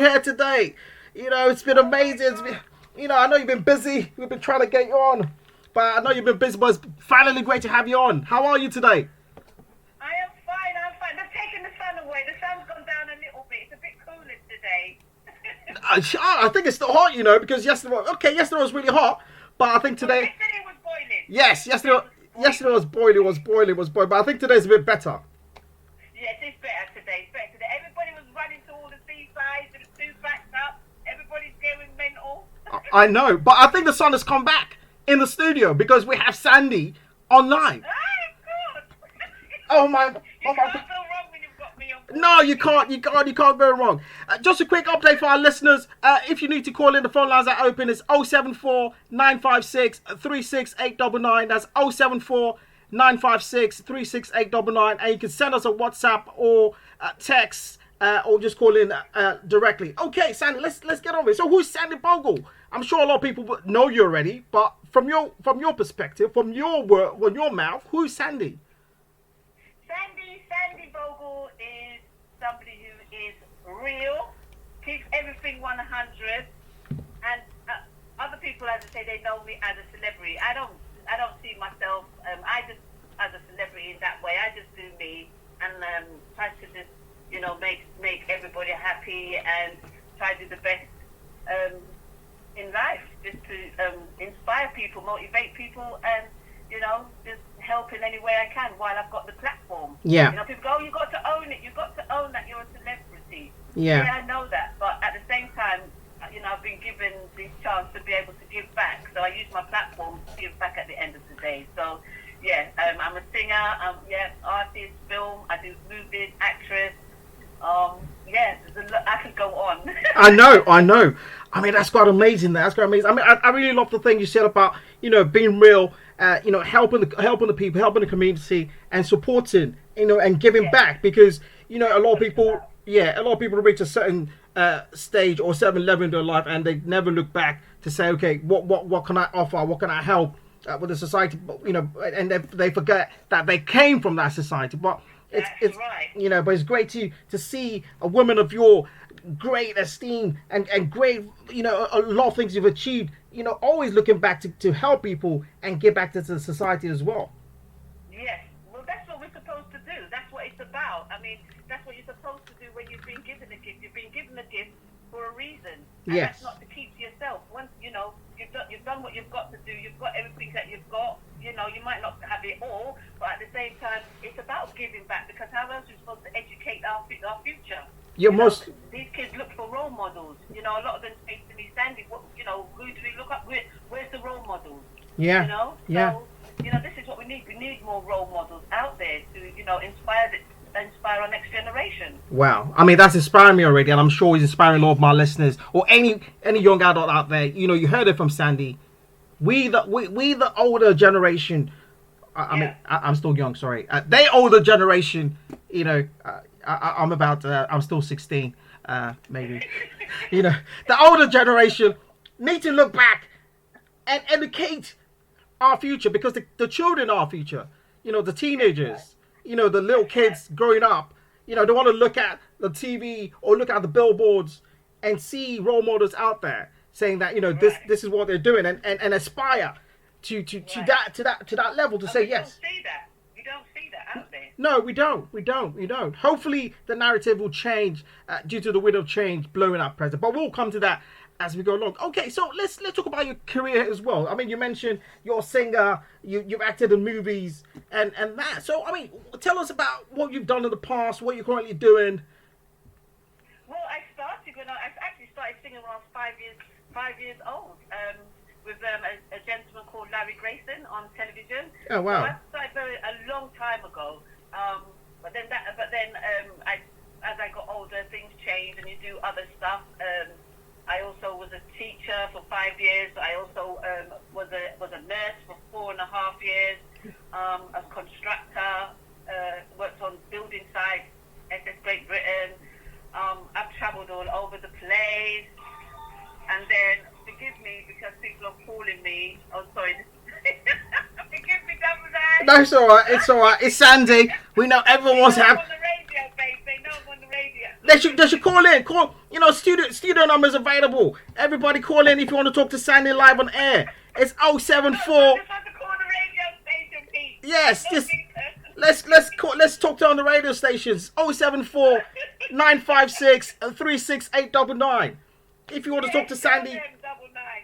you here today. It's been amazing. I know you've been busy. We've been trying to get you on, but I know you've been busy. But it's finally great to have you on. How are you today? I am fine. They've taken the sun away. The sun's gone down a little bit. It's a bit cooler today. I think it's still hot, because yesterday was really hot, but I think today. Yesterday was boiling. Yes, yesterday was boiling, but I think today's a bit better. Yes, it's better today. Everybody was running to all the seasides and the two backed up. Everybody's going mental. I know, but I think the sun has come back in the studio because we have Sandi online. Good. Oh my! You can't go wrong when you've got me on board. No, you can't go wrong. Just a quick update for our listeners. If you need to call in, the phone lines are open. It's 074 956 36899. That's 074 956 36899. And you can send us a WhatsApp or text or just call in directly. Okay, Sandi, let's get on with it. So who's Sandi Bogole? I'm sure a lot of people know you already, but from your perspective, from your mouth, who's Sandi? Sandi Bogole is somebody who is real, keeps everything 100, and other people, as I say, they know me as a celebrity. I don't see myself. I just as a celebrity in that way. I just do me and try to just make everybody happy and try to do the best in life, just to inspire people, motivate people, and just help in any way I can while I've got the platform. Yeah. People go, you got to own it. You've got to own that you're a celebrity. Yeah. I know that, but at the same time, I've been given this chance to be able to give back. So I use my platform to give back at the end of the day. So, yeah, I'm a singer. Artist, film. I do movies, actress. I could go on. I know. I mean, that's quite amazing. I mean, I really love the thing you said about, being real, helping the people, helping the community, and supporting, and giving back, because, a lot of people reach a certain stage or certain level in their life, and they never look back to say, okay, what can I offer? What can I help with the society? And they forget that they came from that society. But it's right. But it's great to see a woman of your great esteem and great, a lot of things you've achieved, always looking back to help people and give back to the society as well. Yes, well, that's what we're supposed to do. That's what it's about. I mean, that's what you're supposed to do when you've been given a gift. You've been given a gift for a reason. And yes. That's not to keep to yourself. Once, you've done what you've got to do. You've got everything that you've got. You might not have it all, but at the same time, it's about giving back, because how else are we supposed to educate our future? These kids look for role models. A lot of them say to me, Sandi, who do we look up? Where's the role models? Yeah. So, this is what we need. We need more role models out there to, inspire our next generation. Wow. I mean, that's inspiring me already, and I'm sure it's inspiring a lot of my listeners or any young adult out there. You heard it from Sandi. We the older generation. I mean, I'm still young. Sorry, they older generation. I'm still 16. Maybe. The older generation need to look back and educate our future, because the children are our future. The teenagers. The little kids growing up. They want to look at the TV or look at the billboards and see role models out there saying that this is what they're doing, and aspire to that level to say yes. You don't see that out there. No, we don't. Hopefully the narrative will change due to the wind of change blowing up present, but we'll come to that as we go along. Okay, so let's talk about your career as well. I mean, you mentioned you're a singer, you've acted in movies and that. So I mean, tell us about what you've done in the past, what you're currently doing. Well, I actually started singing when I was 5 years old, with a gentleman called Larry Grayson on television. Oh wow! So I started a long time ago. But then as I got older, things changed, and you do other stuff. I also was a teacher for 5 years. I also was a nurse for 4.5 years. A constructor, worked on building sites, SS Great Britain. I've travelled all over the place. And then, forgive me because people are calling me. Oh, sorry. Forgive me, Double9. No, it's all right. It's Sandi. We know everyone wants to have. I'm on the radio, babe. They know I'm on the radio. They should call in. Call, studio numbers available. Everybody call in if you want to talk to Sandi live on air. It's 074. Just have to call the radio station, Pete. Yes, No, just Pete. let's talk to on the radio stations. 074 956 36899. If you want to talk to Sandi,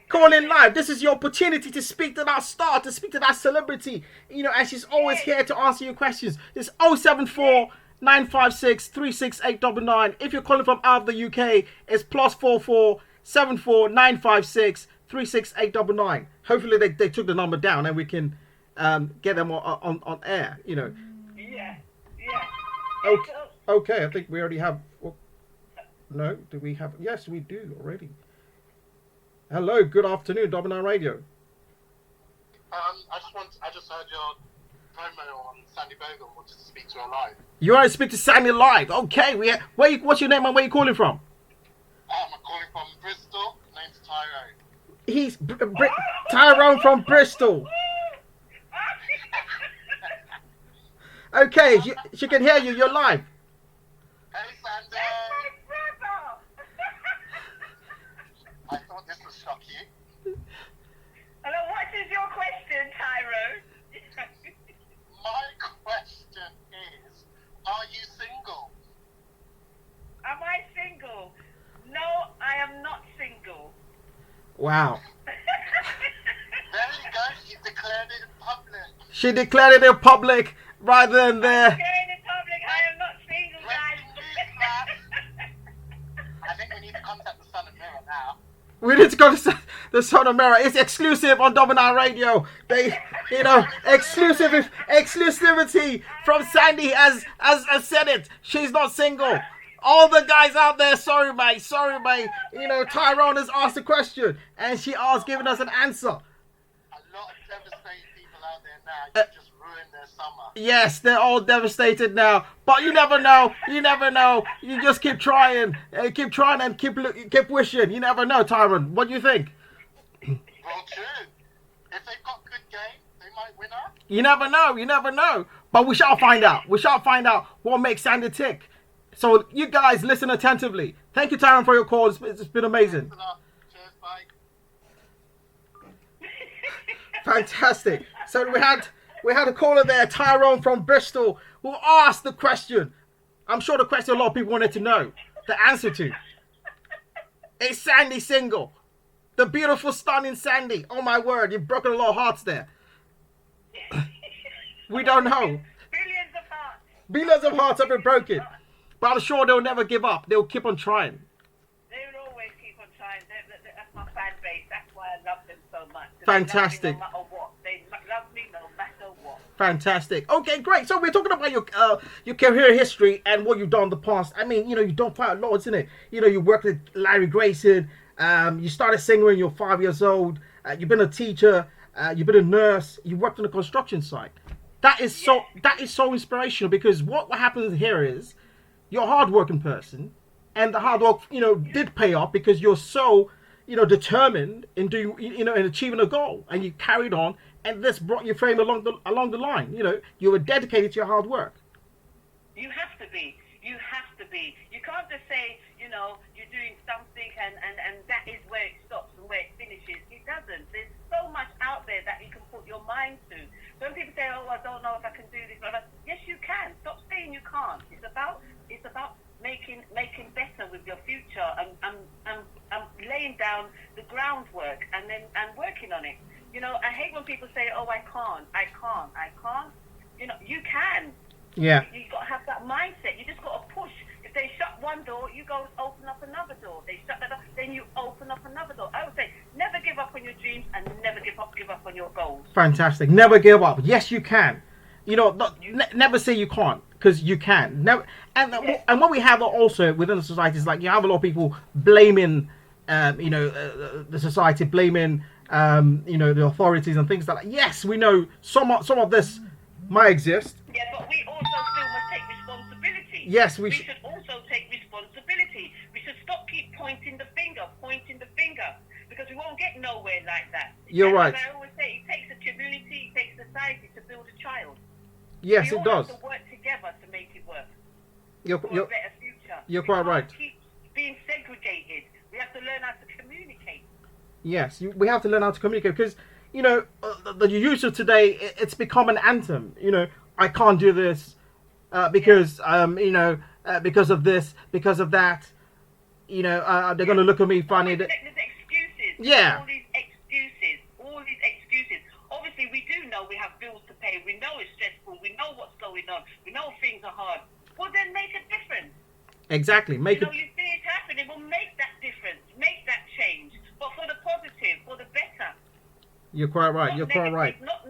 call in live. This is your opportunity to speak to that star, to speak to that celebrity. And she's always here to answer your questions. It's 074 956 36899. If you're calling from out of the UK, it's +44 74 956 36899. Hopefully they took the number down and we can get them on air. Yeah. Okay, I think we already have. No, do we have? Yes, we do already. Hello, good afternoon, Double9Radio. I just heard your promo on Sandi Bogole. Wanted to speak to her live. You want to speak to Sandi live? Okay, what's your name and where you calling from? I'm calling from Bristol. Name's Tyrone. He's Tyrone from Bristol. Okay, she can hear you. You're live. Hey, Sandi. That's my brother. I thought this would shock you. Hello, what is your question, Tyrone? My question is, are you single? Am I single? No, I am not single. Wow. There you go. She declared it in public. She declared it in public rather than there. Here in the public, I am not single, guys. I think we need to contact the Sun and Mirror now. We need to go to the Sun and Mirror. It's exclusive on Double9Radio. They, exclusivity from Sandi as said it. She's not single. All the guys out there, sorry mate. Tyrone has asked a question and she asked giving us an answer. A lot of devastated people out there now. You just ruined their summer. Yes, they're all devastated now. But you never know. You just keep trying. Keep trying and keep wishing. You never know, Tyrone. What do you think? Well, true. If they've got good game, they might win up. You never know. But we shall find out. We shall find out what makes Sandi tick. So you guys listen attentively. Thank you, Tyrone, for your call. It's been amazing. Cheers, bye. Fantastic. So we had a caller there, Tyrone from Bristol, who asked the question. I'm sure the question a lot of people wanted to know the answer to. Is Sandi single? The beautiful, stunning Sandi. Oh my word, you've broken a lot of hearts there. We don't know. Billions of hearts have been broken. But I'm sure they'll never give up. They'll keep on trying. They will always keep on trying. That's my fan base. That's why I love them so much. Fantastic. They love me no matter what. They love me no matter what. Fantastic. Okay, great. So we're talking about your career history and what you've done in the past. I mean, you've done quite a lot, isn't it? You worked with Larry Grayson. You started singing when you were 5 years old. You've been a teacher. You've been a nurse. You worked on the construction site. That is so inspirational because what happens here is you're a hard-working person, and the hard work, did pay off because you're so, determined in in achieving a goal, and you carried on, and this brought your fame along the line. You were dedicated to your hard work. You have to be. You can't just say, you're doing something and that is where it stops and where it finishes. It doesn't. There's so much out there that you can put your mind to. When people say, oh, I don't know if I can do this, yes, you can. Stop saying you can't. It's about making better with your future and laying down the groundwork and working on it. I hate when people say, oh, I can't. You can. Yeah. You got to have that mindset. You just got to push. If they shut one door, you go open up another door. They shut that door, then you open up another door. I would say never give up on your dreams and never give up on your goals. Fantastic. Never give up. Yes, you can. Never say you can't, because you can. Never. And what we have also within the society is like you have a lot of people blaming, the society, blaming, the authorities and things like that. Yes, we know some of this might exist. Yeah, but we also still must take responsibility. Yes, we should also take responsibility. We should stop keep pointing the finger, because we won't get nowhere like that. You're right. As I always say, it takes a community, it takes society to build a child. Yes, it does. We all have to work together to make it work. You're for a better future. You're quite right. Keep being segregated. We have to learn how to communicate. Yes, we have to learn how to communicate because the use of today, it's become an anthem. I can't do this because because of this, because of that. They're going to look at me funny. There's excuses. Yeah. All these excuses. Obviously, we do know we have bills to pay. We know it's stressful. We know what's going on. We know things are hard. Well, then make a difference. Exactly. You see it happening. Well, make that difference. Make that change. But for the positive, for the better. You're quite right. Not You're quite right. Not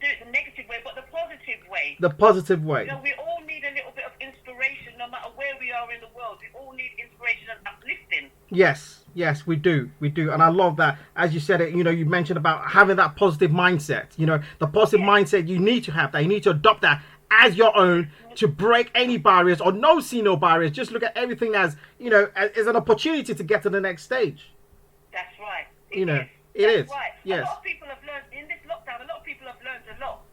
do it the negative way, but the positive way. The positive way. We all need a little bit of inspiration, no matter where we are in the world. We all need inspiration and uplifting. Yes, we do, and I love that. As you said it, you mentioned about having that positive mindset. The positive mindset, you need to have that. You need to adopt that as your own to break any barriers or see no barriers. Just look at everything as as an opportunity to get to the next stage. That's right. It is. Right. Yes. A lot of people have learned in this lockdown. A lot of people have learned a lot.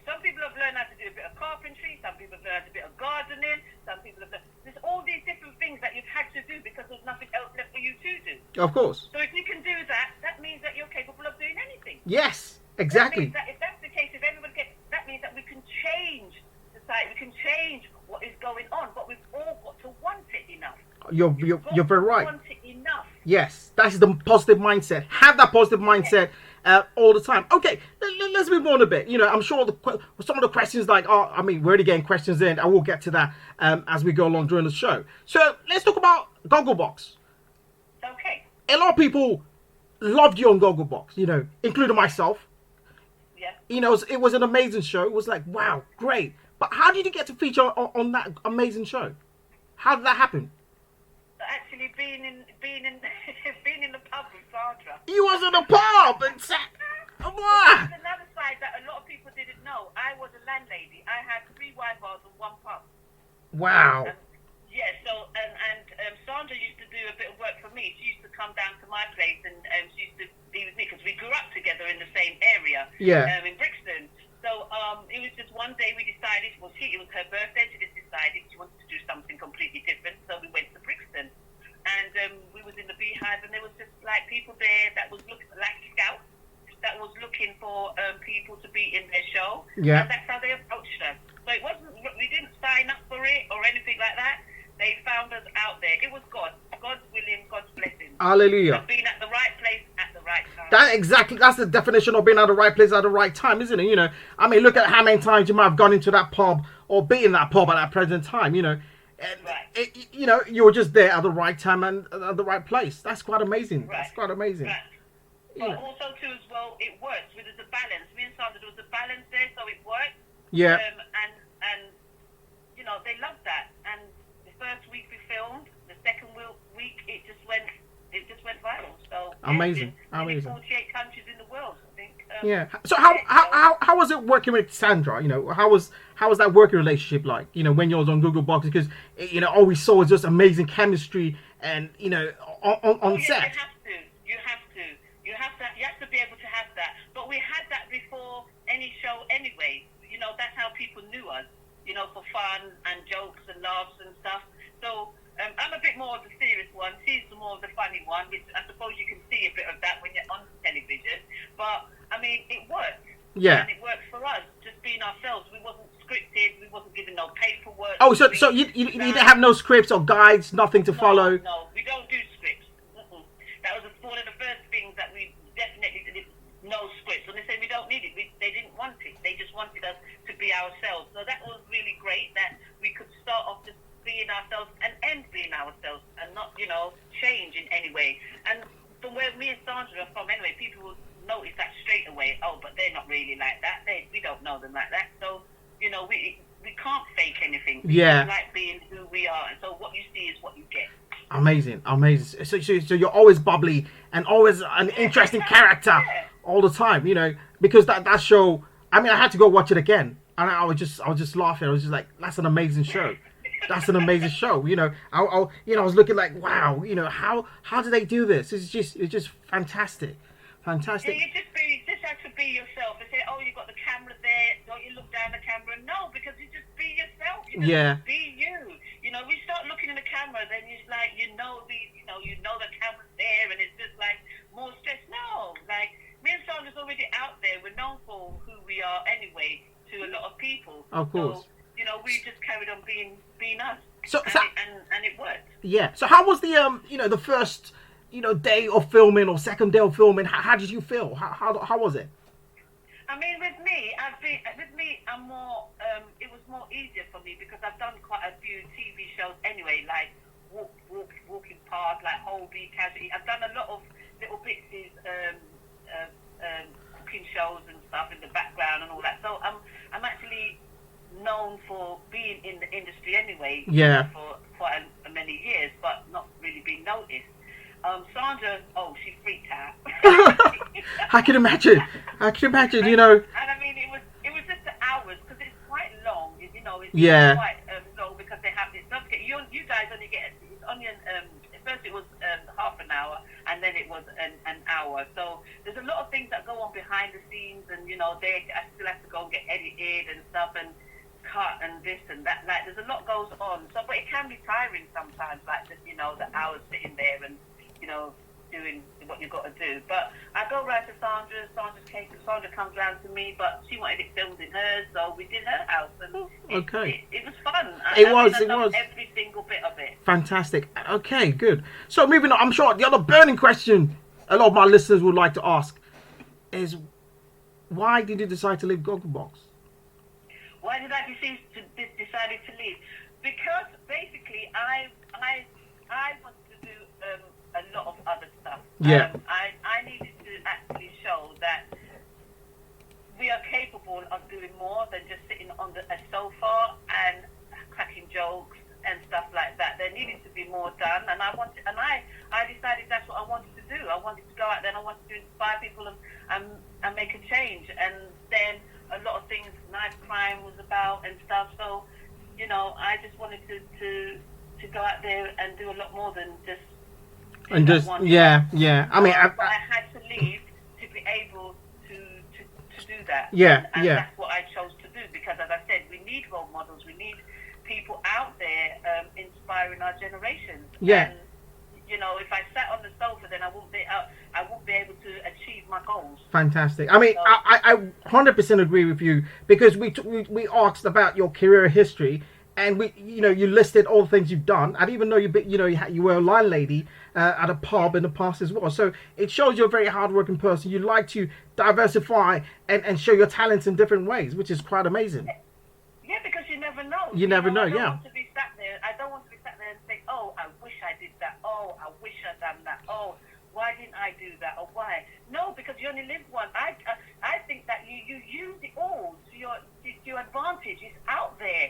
Some people have learned how to do a bit of carpentry. Some people have learned a bit of gardening. Some people have learned. There's all these different things that you've had to do because there's nothing else left for you to do. Of course. So if you can do that, that means that you're capable of doing anything. Yes. Exactly. That if that's the case, if everybody gets, that means that we can change society. We can change what is going on, but we've all got to want it enough. You're very right. Want it enough. Yes, that's the positive mindset. Have that positive mindset all the time. Okay, let's move on a bit. I'm sure some of the questions we're already getting questions in, and we'll get to that as we go along during the show. So let's talk about Gogglebox. Okay. A lot of people loved you on Gogglebox, including myself. Yeah. It was an amazing show. It was like, wow, great. But how did you get to feature on that amazing show? How did that happen? Actually, being in being in the pub with Sandra. You was in the pub and sat. There's another side that a lot of people didn't know. I was a landlady. I had 3 wine bars and 1 pub. Wow. So Sandra used to do a bit of work for me. She used to come down to my place and she used to be with me because we grew up together in the same area. Yeah. In Brixton. So it was just one day we decided. It was her birthday. She just decided she wanted to do something completely different. So we went to Brixton, and we was in the Beehive, and there was just like people there that was looking like scouts that was looking for people to be in their show. Yeah. And that's how they approached us. So it wasn't. We didn't sign up for it or anything like that. They found us out there. It was God's willing, God's blessing. Hallelujah. Being at the right place at the right time. That's the definition of being at the right place at the right time, isn't it? Look at how many times you might have gone into that pub or been in that pub at that present time, And, right. You were just there at the right time and at the right place. That's quite amazing. Right. That's quite amazing. Right. But also too as well, it works. There's a balance. Me and Sandra, there was a balance there, so it worked. Yeah. And they loved that. And the first week we filmed, the second week it just went viral. So amazing. In 48 countries in the world, I think. Yeah. So how was it working with Sandra? How was that working relationship like? When you was on Gogglebox, because all we saw was just amazing chemistry and on set. You have to be able to have that. But we had that before any show anyway. That's how people knew us. For fun and jokes and laughs and stuff. So I'm a bit more of the serious one. She's more of the funny one, which I suppose you can see a bit of that when you're on television. But it worked. Yeah. And it worked for us, just being ourselves. We wasn't scripted. We wasn't given no paperwork. Oh, so you didn't have no scripts or guides, nothing to follow? No, we don't do scripts. That was one of the first things that we definitely did. No scripts. When they say we don't need it, they didn't want it. They just wanted us to be ourselves. So that was really great that we could start off just being ourselves and end being ourselves and not, change in any way. And from where me and Sandra are from anyway, people will notice that straight away. Oh, but they're not really like that. We don't know them like that. So, we can't fake anything. Yeah. We like being who we are. And so what you see is what you get. Amazing. So you're always bubbly and always an interesting character all the time, because that show, I had to go watch it again. And I was just laughing. I was just like, that's an amazing show. That's an amazing show. I was looking like, wow, how do they do this? It's just fantastic. Fantastic. Yeah, you just have to be yourself. They say, oh, you got the camera there. Don't you look down the camera? No, because you just be yourself. You just be you. you know, we start looking in the camera, then you like, you know the camera's there, and it's just like more stress. No, like me and Sandra's already out there. We're known for who we are anyway to a lot of people. Of course. So, you know, we just carried on being us. So, and it worked. Yeah. So how was the the first day of filming or second day of filming? How did you feel? How was it? I mean, with me, I'm more. It was more easier for me because I've done quite a few TV shows anyway, like walking past, like Holby, Casualty. I've done a lot of little bits, cooking shows and stuff in the background and all that. So I'm actually known for being in the industry anyway. Yeah. For quite many years, but not really being noticed. Sandra, she freaked out. I can imagine. You know. And I mean, it was just the hours because it's quite long. It's Yeah. quite long because they have this. Don't get you guys only get it's only first it was half an hour and then it was an hour. So there's a lot of things that go on behind the scenes, and they still have to go and get edited and stuff and cut and this and that. Like there's a lot goes on. So, but it can be tiring sometimes. Like the hours sitting there and doing what you've got to do. But I go round to Sandra's cake, and Sandra comes round to me, but she wanted it filmed in hers, so we did her house, and it was fun. It I was every single bit of it. Fantastic. Okay, good. So moving on, I'm sure the other burning question a lot of my listeners would like to ask is, why did you decide to leave Gogglebox? Why did I decided to leave? Because basically I wanted to do a lot of other stuff. Yeah. I needed to actually show that we are capable of doing more than just sitting on a sofa and cracking jokes and stuff like that. There needed to be more done, and I decided that's what I wanted to do. I wanted to go out there and I wanted to inspire people and make a change. And then a lot of things, knife crime was about and stuff. So, I just wanted to go out there and do a lot more than just. And just yeah. I mean, but I had to leave to be able to do that. Yeah, and that's what I chose to do because, as I said, we need role models. We need people out there inspiring our generation. Yeah. And, if I sat on the sofa, then I wouldn't be able to achieve my goals. Fantastic. I mean, so, I 100% agree with you because we asked about your career history. And you listed all the things you've done. I didn't even know you were a line lady at a pub in the past as well. So it shows you're a very hardworking person. You like to diversify and show your talents in different ways, which is quite amazing. Yeah, because you never know. You never know. I don't want to be sat there. I don't want to be sat there and think, "Oh, I wish I did that. Oh, I wish I'd done that. Oh, why didn't I do that? Or why?" No, because you only live once. I think that you use it all to your advantage. It's out there.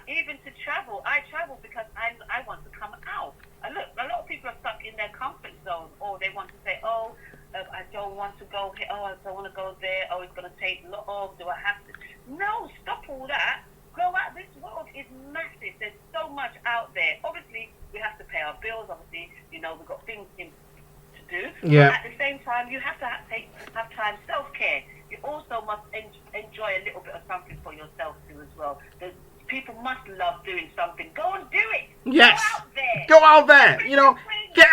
Even to travel, I travel because I want to come out. And look, a lot of people are stuck in their comfort zone, or they want to say, I don't want to go here, I don't want to go there, it's going to take long, do I have to? No, stop all that. Go out. This world is massive. There's so much out there. Obviously, we have to pay our bills. Obviously, we've got things to do. Yeah. But at the same time, you have to have time self-care. You also must enjoy a little bit of something for yourself too as well. People must love doing something. Go and do it. Yes. Go out there. Get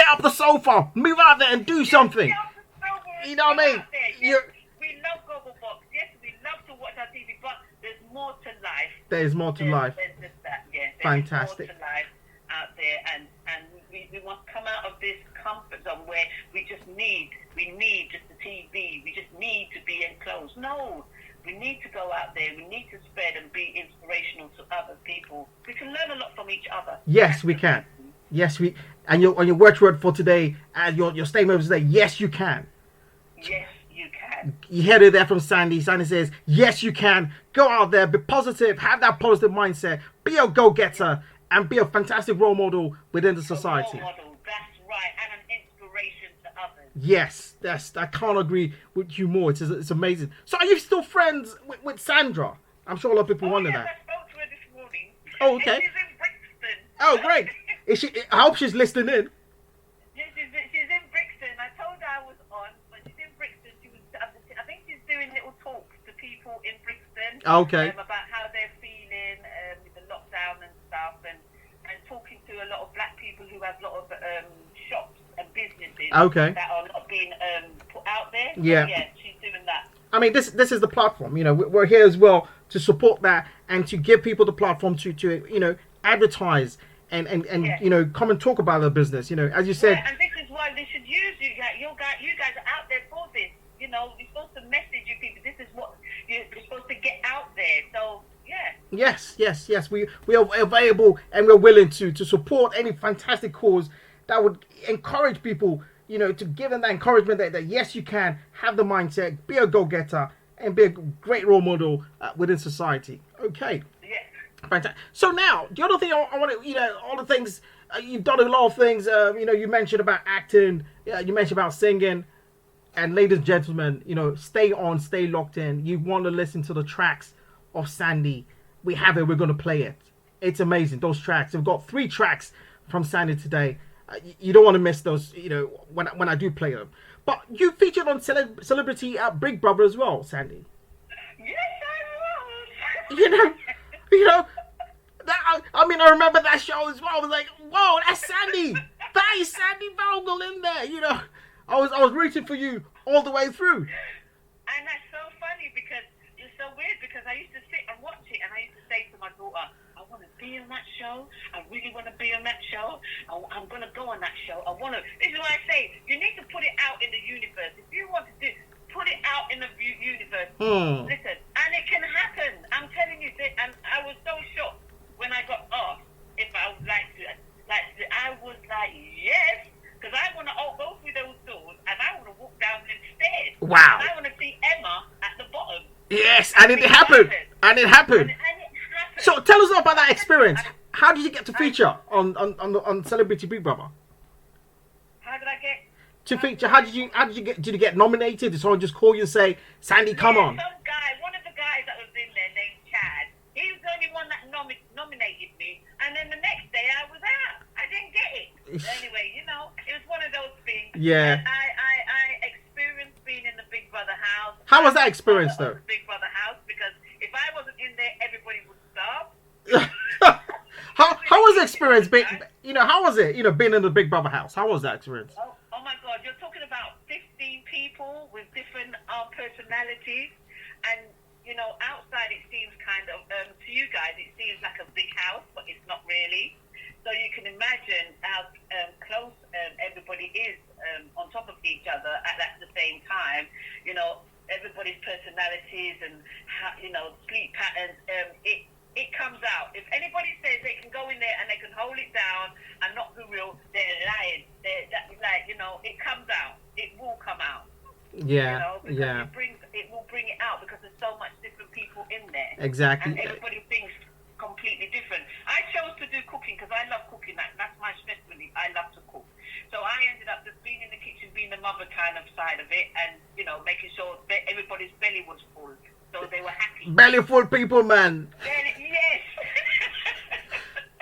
up the sofa. Move out there and do something. Get off the sofa. You know what I mean? Yes, we love Gogglebox. Yes, we love to watch our TV, but there's more to life. There's more to life. There's just that. Yeah. Fantastic. There's more to life out there, and we must come out of this comfort zone where we need just the TV. We just need to be enclosed. No. We need to go out there. We need to spread and be inspirational to other people. We can learn a lot from each other. Yes, we can. Yes, we. And your watchword for today, your statement today. Yes, you can. Yes, you can. You heard it there from Sandi. Sandi says, "Yes, you can. Go out there, be positive, have that positive mindset, be a go-getter, and be a fantastic role model within the society." A role model. That's right, and an inspiration to others. Yes, I can't agree with you more. It's amazing. So are you still friends with Sandra? I'm sure a lot of people wonder that. I spoke to her this morning. Oh, okay. She's in Brixton. Oh, great. Is she? I hope she's listening in. Yeah, she's in Brixton. I told her I was on, but she's in Brixton. I think she's doing little talks to people in Brixton. Okay. About how they're feeling with the lockdown and stuff. has a lot of shops and businesses Okay. that are not being put out there. Yeah. So, yeah, she's doing that. I mean, this is the platform. You know, we're here as well to support that and to give people the platform to you know, advertise and Yeah. you know, come and talk about their business. You know, as you said. Yeah, and this is why they should use you guys. You guys are out there for this. You know, you're supposed to message you people. This is what you're supposed to get out there. So, yeah. Yes. We are available and we're willing to support any fantastic cause that would encourage people, you know, to give them that encouragement that yes, you can have the mindset, be a go-getter, and be a great role model within society. Okay. Yeah. Fantastic. So now, the other thing I want to, you know, all the things, you've done a lot of things, you know, you mentioned about acting, you mentioned about singing, and ladies and gentlemen, you know, stay on, stay locked in. You want to listen to the tracks of Sandi. We have it, we're going to play it. It's amazing, those tracks. We've got 3 tracks from Sandi today. You don't want to miss those, you know, when I do play them. But you featured on Celebrity Big Brother as well, Sandi. Yes, I was. You know, that, I mean, I remember that show as well. I was like, whoa, that's Sandi. That is Sandi Bogole in there. You know, I was rooting for you all the way through. And that's so funny because it's so weird because I used to sit and watch it and I used to say to my daughter, I want to be on that show. I really want to be on that show. I'm going to go on that show. I want to. This is why I say you need to put it out in the universe. If you want to put it out in the universe. Listen, and it can happen. I'm telling you, and I was so shocked when I got asked if I would like to. I was like, yes, because I want to go through those doors and I want to walk down them stairs. Wow. And I want to see Emma at the bottom. Yes, and it happened. And it happened. And it happened. So tell us about that experience. How did you get to feature on Celebrity Big Brother? How did I get? To feature, how did you did you get nominated? Did someone just call you and say, Sandi, come on? Some guy, one of the guys that was in there named Chad, he was the only one that nominated me. And then the next day I was out. I didn't get it. Anyway, you know, it was one of those things. Yeah. And I experienced being in the Big Brother house. How was that experience though? Big Brother house, because if I wasn't in there, everybody would starve. How was the experience? You know, how was it? You know, being in the Big Brother house. How was that experience? Oh my God, you're talking about 15 people with different personalities, and you know, outside it seems kind of to you guys it seems like a big house, but it's not really. So you can imagine how close everybody is on top of each other at the same time. You know, everybody's personalities and how, you know, sleep patterns. It comes out. If anybody says they can go in there and they can hold it down and not be real, they're lying. You know, it comes out. It will come out. Yeah, you know, because yeah. It will bring it out because there's so much different people in there. Exactly. And everybody thinks completely different. I chose to do cooking because I love cooking. That's my specialty. I love to cook. So I ended up just being in the kitchen, being the mother kind of side of it, and you know, making sure that everybody's belly was full, so they were happy. Belly full people, man. Yes.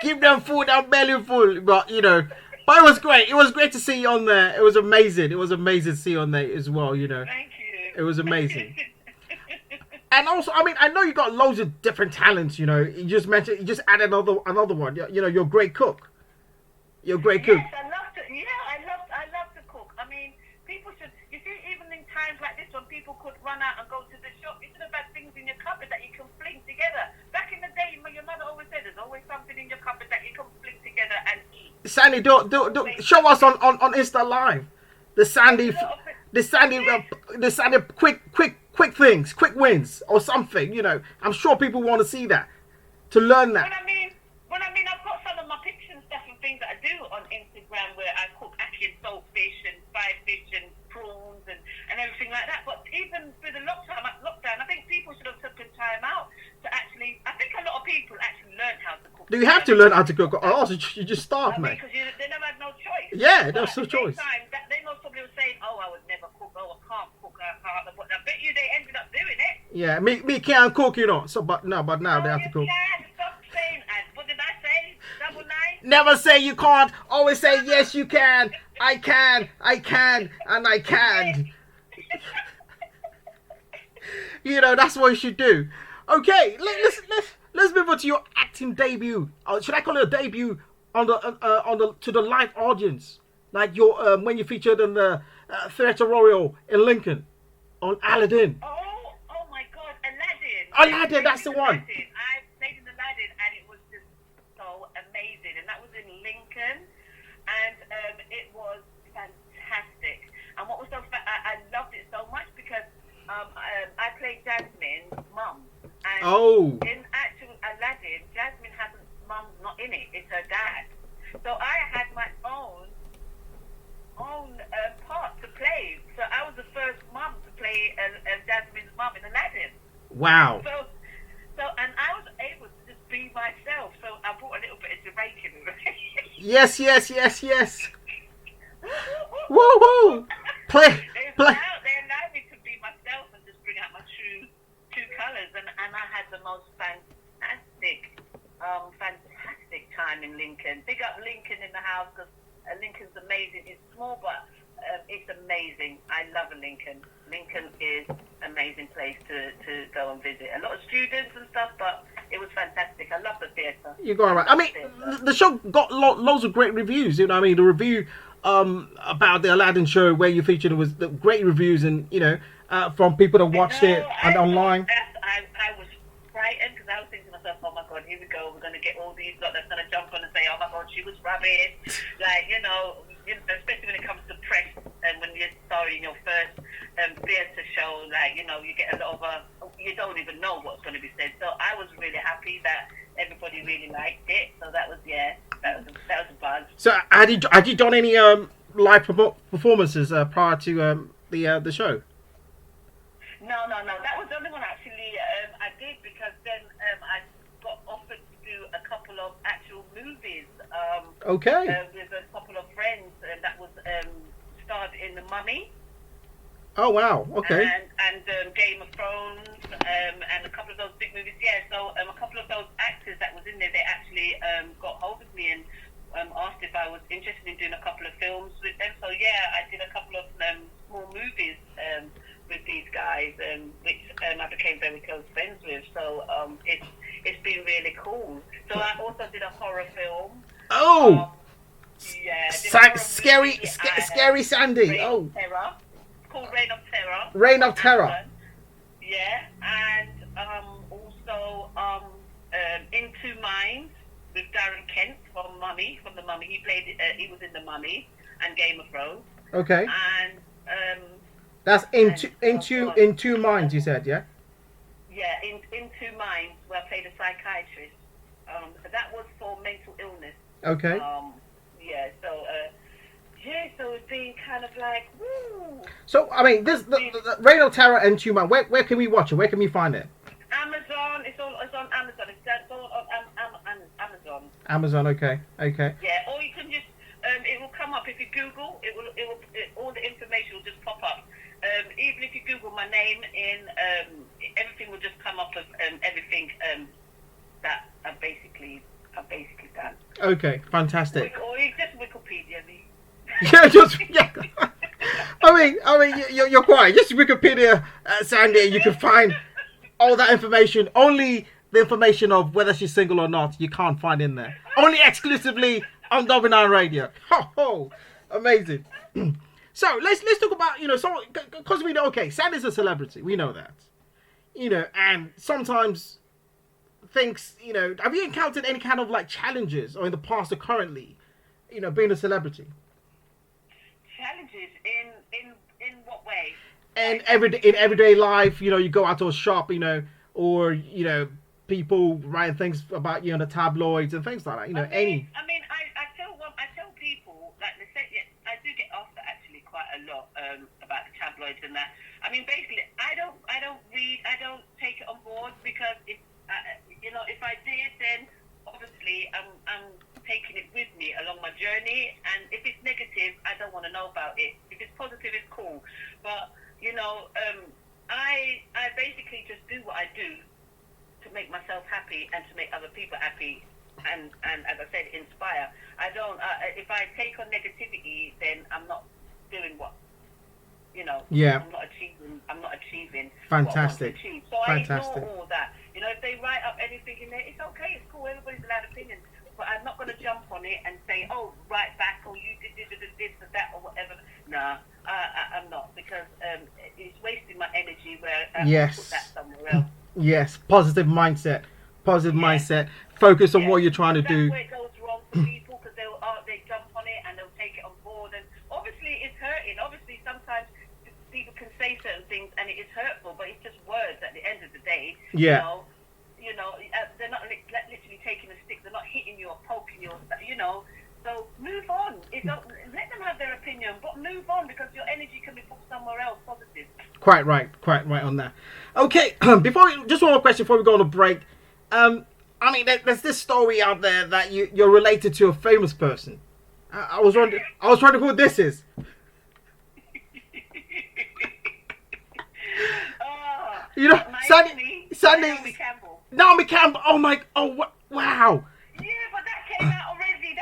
Give them food and belly full, but you know. But it was great. It was great to see you on there. It was amazing. It was amazing to see you on there as well, you know. Thank you. It was amazing. And also, I mean, I know you got loads of different talents, you know. You just mentioned, you just added another one. You know, you're a great cook. You're a great cook. Yes, I love to. Yeah, I love to cook. I mean, people should. You see, even in times like this, when people could run out and go to the shop, you should have had things in your cupboard that you can fling together. Back in the day, your mother always said, "There's always something in your cupboard that you can fling together and eat." Sandi, do show us on Insta Live the Sandi quick things, quick wins or something. You know, I'm sure people want to see that, to learn that. When I mean, I've got some of my pictures and stuff and things that I do on Instagram where I cook actually saltfish and fried fish and prawns and everything like that. But even through the lockdown, I think people should have taken time out to actually. I think a lot of people actually learned how to cook. Do you have to learn how to cook, or else you just starve, mate? Because they never had no choice. Yeah, that's no choice. They most probably were saying, "Oh, I would never cook. Oh, I can't cook. I can't." But I bet you they ended up doing it. Yeah, me can't cook, you know. So, but now they have to cook. Stop saying, what did I say? Double 9? Never say you can't. Always say yes, you can. I can, and I can. You know, that's what you should do. Okay, let's move on to your acting debut. Should I call it a debut on the to the live audience, like your when you featured in the Theatre Royal in Lincoln on Aladdin. Oh my God, Aladdin. Aladdin, that's the one. I played in Aladdin, and it was just so amazing. And that was in Lincoln, and it was fantastic. And what was so I loved it so much because I played Jasmine's mum. And in actual Aladdin, Jasmine hasn't mum's not in it. It's her dad. So I had my own part to play. So I was the first mum to play Jasmine's mum in Aladdin. Wow. So and I was able to just be myself. So I brought a little bit of Jamaican. Yes. Woo! Play. They allowed me to be myself and just bring out my true colours. And I had the most fantastic time in Lincoln. Big up Lincoln in the house because Lincoln's amazing. It's small, but it's amazing. I love Lincoln. Lincoln is an amazing place to go and visit. A lot of students and stuff, but it was fantastic. I love the theatre. You got it right. I mean, the show got loads of great reviews. You know what I mean? The review about the Aladdin show where you featured was the great reviews, and from people that watched it and online. I was frightened because I was thinking to myself, oh my God, here we go. We're going to get all these lot that's going to jump on and say, oh my God, she was rubbish. Like, especially when it comes to press and when you're starring your first theatre show, like, you get a lot of, you don't even know what's going to be said. So I was really happy that everybody really liked it. So that was a buzz. So had you done any live performances prior to the show? No. That was the only one actually I did because then I got offered to do a couple of actual movies. Okay. With a couple of friends that was starred in The Mummy. Oh wow! Okay. And Game of Thrones and a couple of those big movies. Yeah. So a couple of those actors that was in there, they actually got hold of me and asked if I was interested in doing a couple of films with them. So yeah, I did a couple of small movies with these guys, which I became very close friends with. So it's been really cool. So I also did a horror film. Oh. Yeah. Scary Sandi. Terror. It's called Reign of Terror. Reign of Terror. Yeah, and also In Two Minds with Darren Kent from The Mummy. He played. He was in The Mummy and Game of Thrones. Okay. And that's in two minds. You said, yeah. Yeah, in Two Minds, where I played a psychiatrist. That was for mental illness. Okay. So it's been kind of like, woo. So I mean, the Reign of Terror and Two Minds. Where can we watch it? Where can we find it? Amazon. It's on Amazon. It's all on Amazon. Amazon. Okay. Yeah, or you can just it will come up if you Google. All the information will just pop up. Even if you Google my name everything will just come up with everything that I've basically done. Okay, fantastic. Or you just Wikipedia me. Yeah. I mean, you're quiet. Just Wikipedia, Sandi, you can find all that information. Only the information of whether she's single or not, you can't find in there. Only exclusively on Double9Radio. Ho, amazing. So let's talk about because we know Sandi's a celebrity. We know that. And sometimes things. Have you encountered any kind of like challenges or in the past or currently, being a celebrity? Challenges in what way? And in everyday life, you go out to a shop, or people writing things about you on the tabloids and things like that. Any. I mean, I tell people like they say, yeah, I do get asked that actually quite a lot about the tabloids and that. I mean, basically, I don't take it on board because if I did, then obviously I'm taking it with me along my journey, and if it's negative, I don't want to know about it. If it's positive, it's cool. But I basically just do what I do to make myself happy and to make other people happy, and as I said, inspire. I don't. If I take on negativity, then I'm not doing what. Yeah. I'm not achieving. Fantastic. What I want to achieve. So I ignore all that. If they write up anything in there, it's okay. It's cool. Everybody's allowed opinions. But I'm not going to jump on on it and say, oh, right back, or you did this or that or whatever. Nah, I'm not, because it's wasting my energy where I Yes. put that somewhere else. Yes, positive mindset. Positive mindset. Focus on what you're trying to do. That's where it goes wrong for people, because they jump on it and they'll take it on board. And obviously it's hurting. Obviously sometimes people can say certain things and it is hurtful, but it's just words at the end of the day. Yeah. You know, they're not literally taking a stick. They're not hitting you or poking you. You know, so move on. Let them have their opinion, but move on, because your energy can be put somewhere else positive. Quite right on that. Okay, just one more question before we go on a break. I mean, there's this story out there that you're related to a famous person. I was wondering who this is. You know, Sandi Naomi Campbell. Wow. Yeah, but that came out already.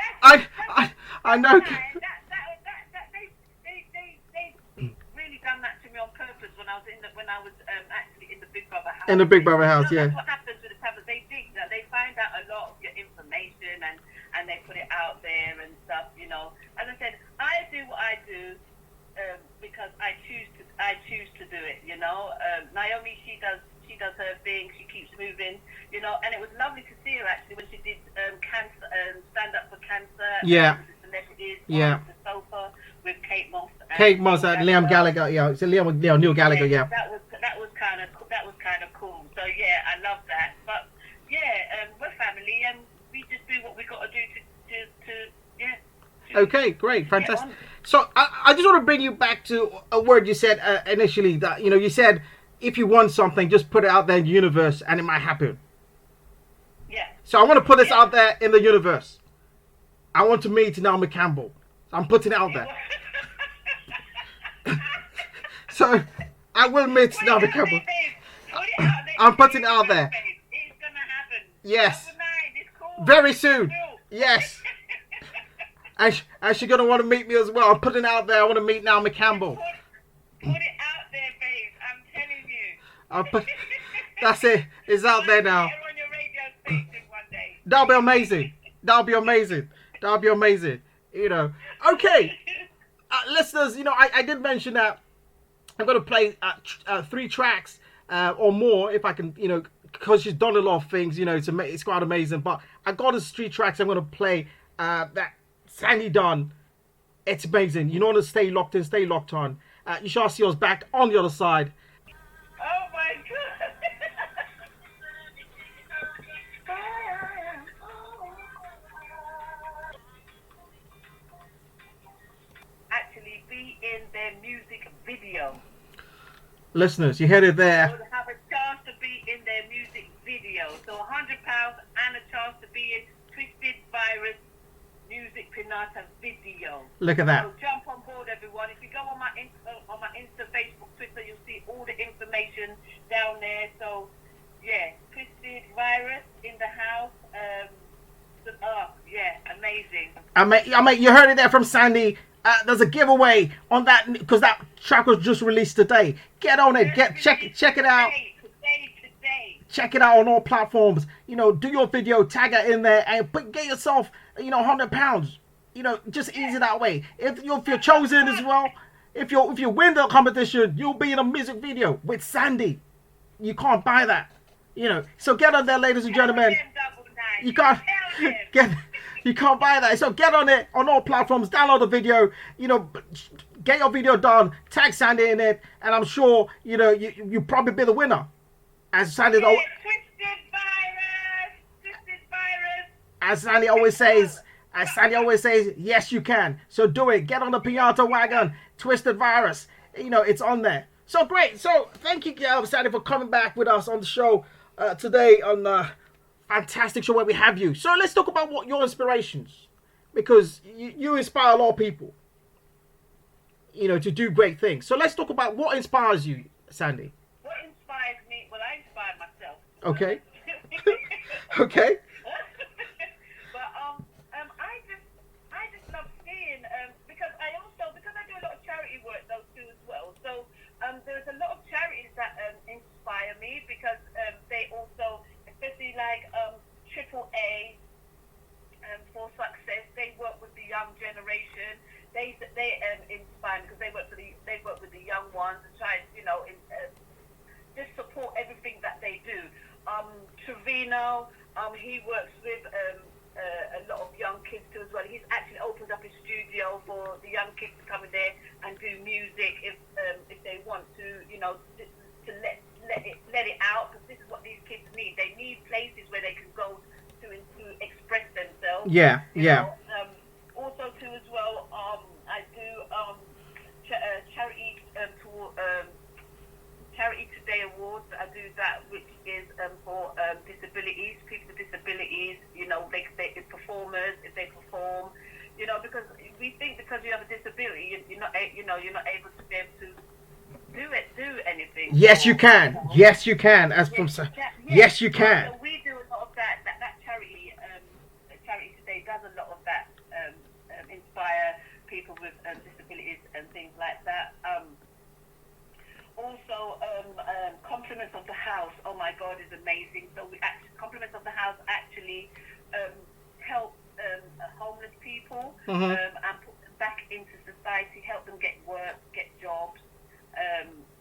I know. They really done that to me on purpose when I was actually in the Big Brother house. In the Big Brother house, yeah. That's what happens with the tablets. They dig that. They find out a lot of your information and they put it out there and stuff. You know. As I said, I do what I do because I choose to do it. You know. Naomi, she does her thing. She keeps moving. You know, and it was lovely to see her actually when she did cancer, stand up for cancer. Yeah. Celebrities Yeah. on the sofa with Kate Moss. Kate Moss and Liam Gallagher. Yeah, it's Neil Gallagher. Yeah. That was kind of cool. So yeah, I love that. But yeah, we're family and we just do what we got to do to Okay, great, fantastic. So I just want to bring you back to a word you said initially, that you said if you want something, just put it out there in the universe and it might happen. Yeah. So I want to put this out there in the universe. I want to meet Naomi Campbell. So I'm putting it out there. So I will meet Naomi Campbell. I'm putting it out there. It's gonna happen. Yes. It's cool. Very soon. Yes. And she's gonna want to meet me as well. I'm putting it out there. I want to meet Naomi Campbell. Put it out there, babe. I'm telling you. That's it. It's out there now. Get on your radio station one day. That'll be amazing. That'll be amazing. You know. Okay. Listeners, I did mention that I'm going to play 3 tracks or more if I can, because she's done a lot of things, it's quite amazing. But I got us 3 tracks I'm going to play that Sandi done. It's amazing. You want to stay locked in, stay locked on. You shall see us back on the other side. Oh my God. Actually be in their music video. Listeners, you heard it there. So to have a chance to be in their music video. So £100 and a chance to be in Twisted Virus Music Pinata video. Look at that. So jump on board, everyone. If you go on my Insta, Facebook, Twitter, you'll see all the information down there. So yeah, Twisted Virus in the house. Yeah, amazing. You heard it there from Sandi. There's a giveaway on that because that track was just released today. Get on it. Check it out. Today. Check it out on all platforms. Do your video, tag it in there, and get yourself, £100. Just easy that way. If you're chosen as well, if you win the competition, you'll be in a music video with Sandi. You can't buy that. So get on there, ladies and gentlemen. You can't you can't buy that. So get on it on all platforms. Download the video. Get your video done. Tag Sandi in it, and I'm sure you probably be the winner. As Sandi Twisted Virus. As Sandi always says, yes you can. So do it. Get on the Pinata wagon. Twisted Virus. It's on there. So great. So thank you, Sandi, for coming back with us on the show today on fantastic show where we have you. So let's talk about what your inspirations, because you inspire a lot of people, to do great things. So let's talk about what inspires you, Sandi. What inspires me? Well, I inspire myself. Okay. Okay. But I just love seeing because I do a lot of charity work though too as well. So there's a lot of charities that inspire me because they also, especially like AAA for Success, know. He works with a lot of young kids too as well. He's actually opened up his studio for the young kids to come in there and do music if they want to, you know, to let it out, because this is what these kids need. They need places where they can go to express themselves. Yeah, you yeah. know. Also too as well, I do charity Charity Today Awards. I do that, which is for disabilities, people with disabilities. You know, they performers, if they perform, you know, because we think because you have a disability, you're not able to be able to do anything. Yes, you can. Yes, you can. Yes, you can. So we do a lot of that. That charity, Charity Today does a lot of that. Inspire people with disabilities and things like that. Also, Compliments of the House, oh my God, is amazing. So Compliments of the House actually help homeless people and put them back into society, help them get work, get jobs,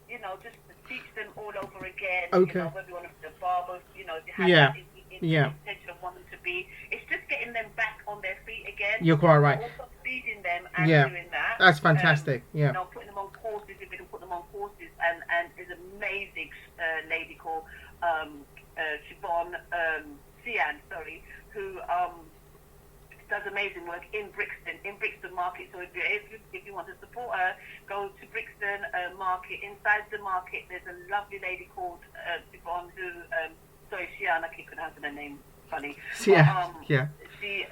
you know, just to teach them all over again. Okay. You know, whether you want to be a barber, you know, if you have Yeah. that intention of wanting to be, it's just getting them back on their feet again. You're quite right. Also feeding them and doing that. That's fantastic. You know, putting them on courses, if we can put them on courses, and there's an amazing lady called Siobhan Sian, who does amazing work in Brixton Market. So if you want to support her, go to Brixton Market. Inside the market, there's a lovely lady called Siobhan who, Sian, I keep pronouncing her name funny. Yeah, She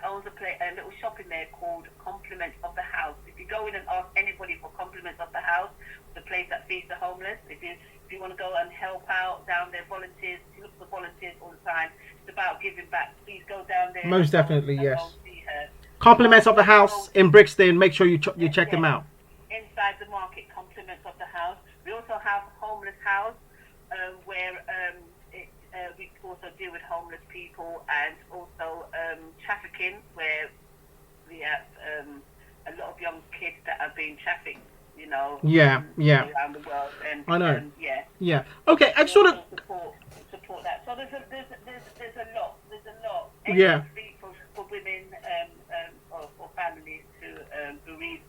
owns a little shop in there called Compliments of the House. If you go in and ask anybody for Compliments of the House, the place that feeds the homeless, if you want to go and help out down there, volunteers, she looks for volunteers all the time. It's about giving back. Please go down there. Most definitely, yes. Go see her. Compliments of the House in Brixton. Make sure you check them out. Inside the market, Compliments of the House. We also have Homeless House, where we also deal with homeless people, and also trafficking, where we have a lot of young kids that are being trafficked, you know, around the world. And I know. Yeah. Okay, I sort of support that. So there's a lot. Yeah. For women or families to bereaved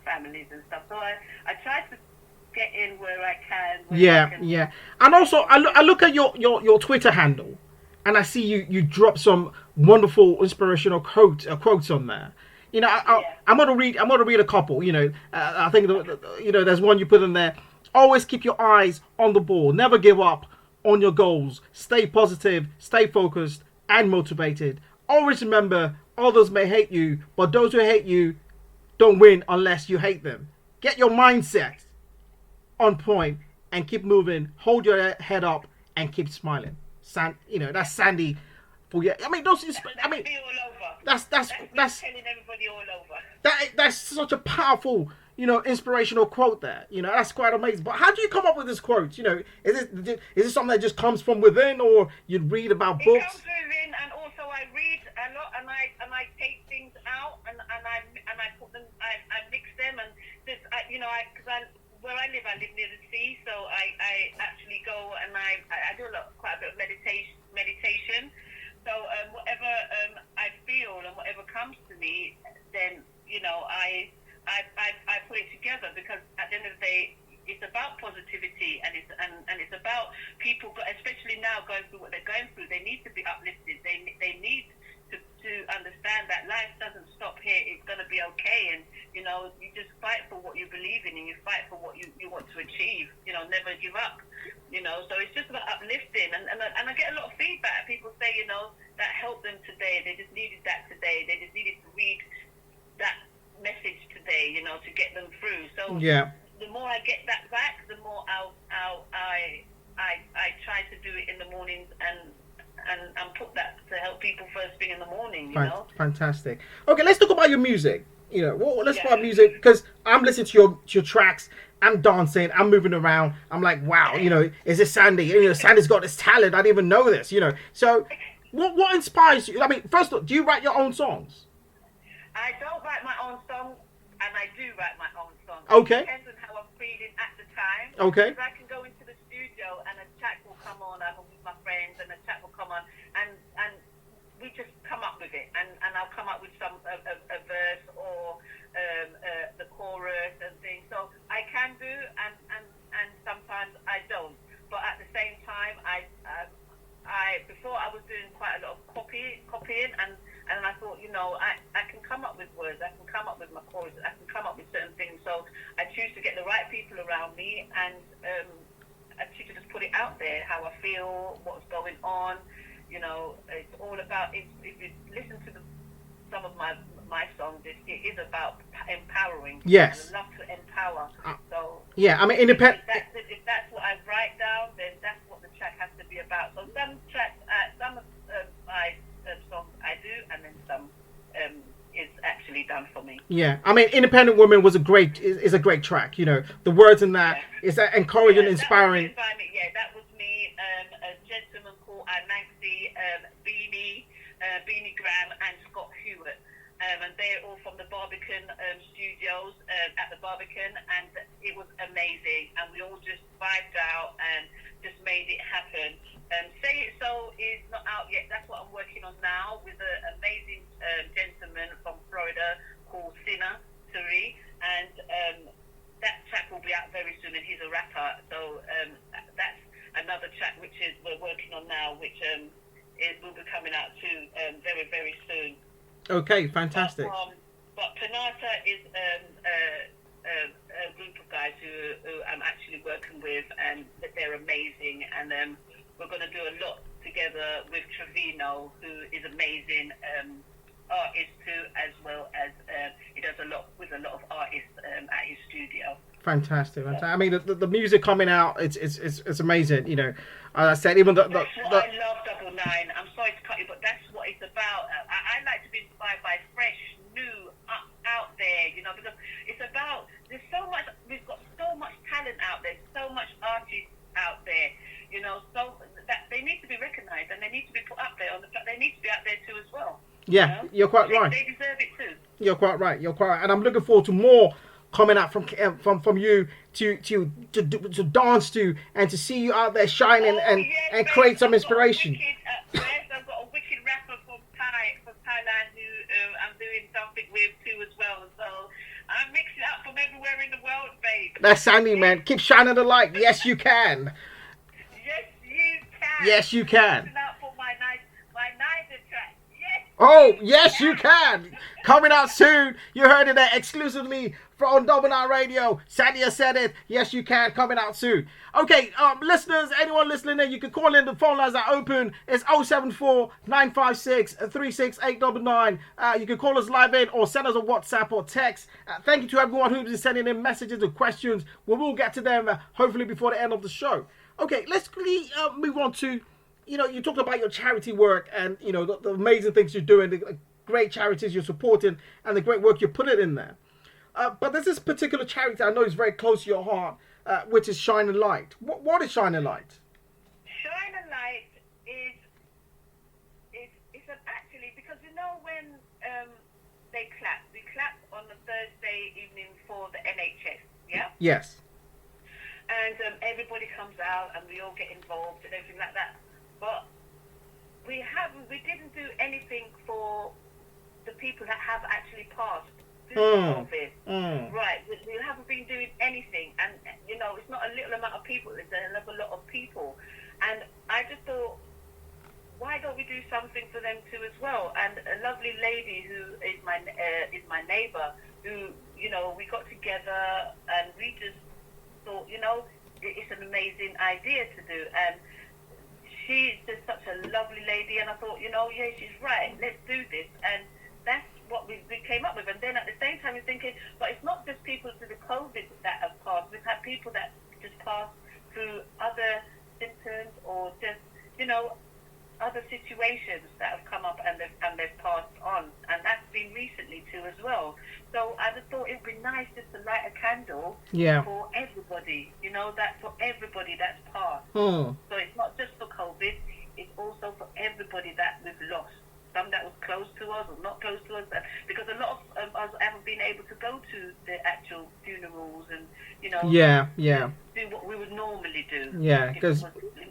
families and stuff. So I try to get in where I can. Yeah. And also, I look at your Twitter handle, and I see you drop some wonderful inspirational quotes on there. You know, I'm gonna read a couple. You know, I think there's one you put in there. Always keep your eyes on the ball. Never give up on your goals. Stay positive. Stay focused and motivated. Always remember, others may hate you, but those who hate you don't win unless you hate them. Get your mindset on point and keep moving. Hold your head up and keep smiling. That's Sandi. That's telling everybody all over. That's such a powerful, inspirational quote there. That's quite amazing. But how do you come up with this quote? Is it something that just comes from within, or you read about books? It comes within, and also I read a lot, and I take things out, and I put them, I mix them, and this, where I live near the sea, so I actually go and I do quite a bit of meditation. So whatever I feel and whatever comes to me, then I put it together, because at the end of the day, it's about positivity, and it's about people, especially now going through what they're going through. They need to be uplifted. They need to understand that life doesn't stop here. It's going to be okay, and you just fight for what you believe in, and you fight for what you want to achieve. Never give up. So it's just about uplifting, and I get a lot of feedback. People say, that helped them today. They just needed that today. They just needed to read that message today, to get them through. So the more I get that back, the more I try to do it in the mornings and put that to help people first thing in the morning. Fantastic. Okay, let's talk about your music. Let's talk about music, because I'm listening to your tracks. I'm dancing. I'm moving around. I'm like, wow. Is this Sandi? Sandi's got this talent. I didn't even know this. So what inspires you? I mean, first of all, do you write your own songs? I don't write my own songs, and I do write my own songs. Okay. It depends on how I'm feeling at the time. Okay. Because I can go into the studio and a track will come on. I'm with my friends, and a track will come on, up with a verse or the chorus and things. So I can do, and sometimes I don't. But at the same time, I before I was doing quite a lot of copying, and I thought, I can come up with words, I can come up with my chorus, I can come up with certain things. So I choose to get the right people around me, and I choose to just put it out there, how I feel, what's going on. It's all about, if you listen to some of my songs, it is about empowering. Yes. I love to empower. So yeah, I mean, independent. If that's what I write down, then that's what the track has to be about. So some tracks, some of my songs I do, and then some is actually done for me. Yeah, I mean, Independent Woman is a great track. The words in that is that encouraging, inspiring. That was me. A gentleman called Nancy Beanie Graham and Scott Hewitt. And they're all from the Barbican studios at the Barbican, and it was amazing. And we all just vibed out and just made it happen. Say It So is not out yet. That's what I'm working on now with an amazing gentleman from Florida called Sinner Suri, and that track will be out very soon. And he's a rapper, so that's another track which we're working on now, which will be coming out too very, very soon. Okay, fantastic. But Panata is a group of guys who I'm actually working with, and they're amazing. And we're going to do a lot together with Trevino, who is amazing artist too, as well as he does a lot with a lot of artists at his studio. Fantastic. I mean, the music coming out, it's amazing. As I said, even that's what I love Double 9. I'm sorry to cut you, but that's what it's about. I like to be inspired by fresh, new, out there. Because it's about we've got so much talent out there, so much artists out there. So that they need to be recognised and they need to be put up there. They need to be out there too as well. Yeah, you're quite right. They deserve it too. You're quite right. And I'm looking forward to more coming out from you to dance to, and to see you out there shining and create some inspiration. I've got a wicked rapper from Thailand who I'm doing something with too as well. So I'm mixing up from everywhere in the world, babe. That's Sandi, man. Keep shining the light. Yes, you can. Yes, you can. Yes, you can. Mixing up for my Niger track. Yes. Oh, yes, you can. Coming out soon. You heard it there exclusively on Double9Radio. Sandi said it. Yes, you can. Coming out soon. Okay, listeners, anyone listening there, you can call in. The phone lines are open. It's 074 956 36899. You can call us live in or send us a WhatsApp or text. Thank you to everyone who's been sending in messages and questions. We will get to them hopefully before the end of the show. Okay, let's quickly move on to, you talked about your charity work and, the amazing things you're doing, the great charities you're supporting, and the great work you're putting in there. But there's this particular charity I know is very close to your heart, which is Shining Light. What is Shining Light? Shining Light is actually, because when we clap on the Thursday evening for the NHS, yeah? Yes. And everybody comes out and we all get involved and everything like that. But we didn't do anything for the people that have actually passed through COVID. Right, we haven't been doing anything, and it's not a little amount of people, it's a lot of people. And I just thought, why don't we do something for them too as well? And a lovely lady who is my neighbour, who we got together and we just thought, it's an amazing idea to do. And she's just such a lovely lady, and I thought, she's right, let's do this. And that's what we came up with. And then at the same time, we're thinking, but it's not just people through the COVID that have passed. We've had people that just passed through other symptoms or just, other situations that have come up and they've passed on. And that's been recently too as well. So I just thought it'd be nice just to light a candle for everybody, that for everybody that's passed. So it's not just for COVID, it's also for everybody that we've lost. Some that was close to us or not close to us, because a lot of us haven't been able to go to the actual funerals and do what we would normally do. Yeah, because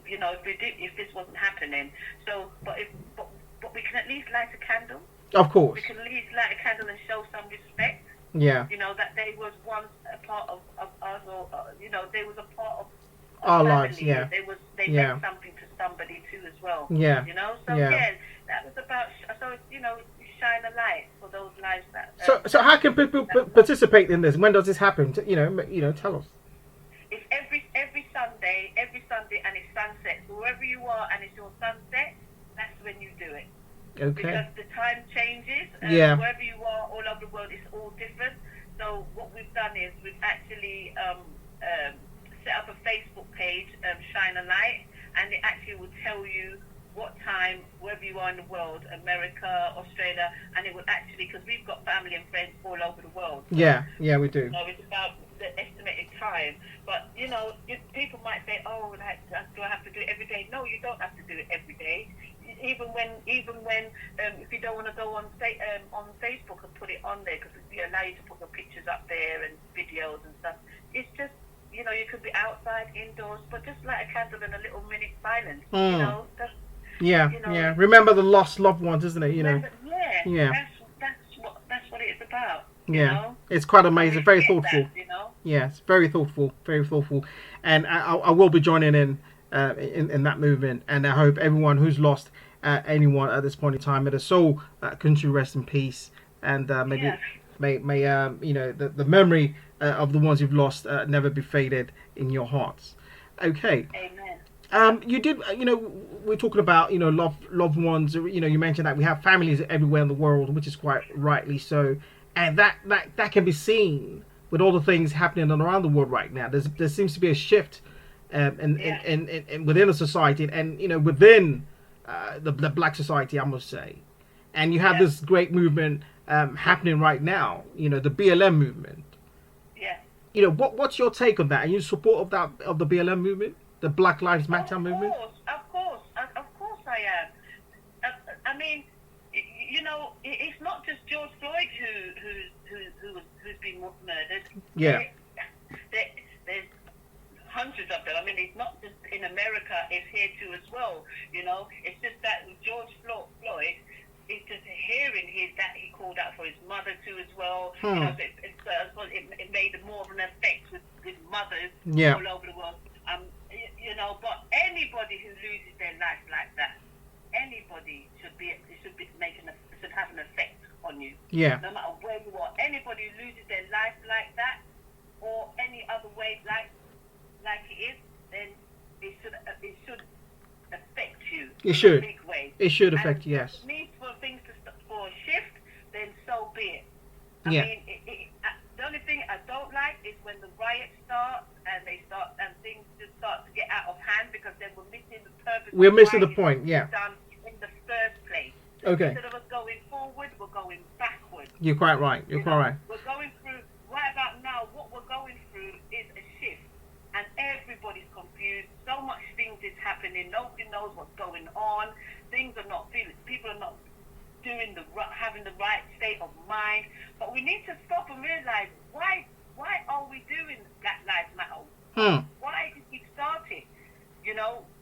if this wasn't happening. So, but we can at least light a candle Of course. We can at least light a candle and show some respect. Yeah. You know, that they was once a part of us, or you know, they was a part of Our family. lives. Yeah. They Yeah. meant something to somebody too as well. Yeah. You know, so Yeah. yeah, that was about. So you know, shine a light for those lives that. So how can people participate in this? When does this happen? Tell us. It's every Sunday, and it's sunset. So wherever you are, and it's your sunset, that's when you do it. Okay. Because the time changes. Yeah. Wherever you are, all over the world, it's all different. So what we've done is we've actually set up a Facebook page, Shine a Light, and it actually will tell you what time, wherever you are in the world, America, Australia, and it will actually, because we've got family and friends all over the world. So, Yeah, we do. so it's about the estimated time. But, you know, people might say, oh, do I have to do it every day? No, you don't have to do it every day. Even when if you don't want to go on Facebook and put it on there, because we allow you to put your pictures up there and videos and stuff, it's just, you know, you could be outside, indoors, but just light a candle and a little minute silence. You know, Yeah, you know, yeah. Remember the lost loved ones, isn't it? You know. Yeah. That's what it's about. Yeah, You know? it's quite amazing. Very Forget thoughtful. that, you know? Yes, very thoughtful, very thoughtful. And I will be joining in that movement. And I hope everyone who's lost anyone at this point in time, may the soul continue to rest in peace. And may the memory of the ones you've lost never be faded in your hearts. Okay. Amen. You did, we're talking about, loved ones. You mentioned that we have families everywhere in the world, which is quite rightly so, and that can be seen with all the things happening around the world right now. There seems to be a shift, in within the society, and within the black society, I must say, and you have this great movement happening right now. The BLM movement. Yeah. What's your take on that? Are you in support of the BLM movement? The Black Lives Matter movement? Of course I am. I mean, it's not just George Floyd who's been murdered. Yeah. There's hundreds of them. I mean, it's not just in America; it's here too as well. It's just that with George Floyd, it's just hearing that he called out for his mother too as well. It made more of an effect with mothers all over the world. But anybody who loses their life like that, anybody should have an effect on you. Yeah. No matter where you are, anybody who loses their life like that, or any other way like it is, then it should affect you. It should. In a big way. It should affect you. Yes. If it needs for things for a shift, then so be it. I mean, the only thing I don't like is when the riots start and things just start to get out of hand, because then we're missing the purpose. We're missing the point. Yeah. Done in the first place. Okay. Instead of us going forward, we're going backward. You're quite right. You're quite right. We're going through, right about now, what we're going through is a shift. And everybody's confused. So much things is happening. Nobody knows what's going on. Things are not feeling, people are not having the right state of mind. But we need to stop and realize, why are we doing Black Lives Matter? Why did we start it?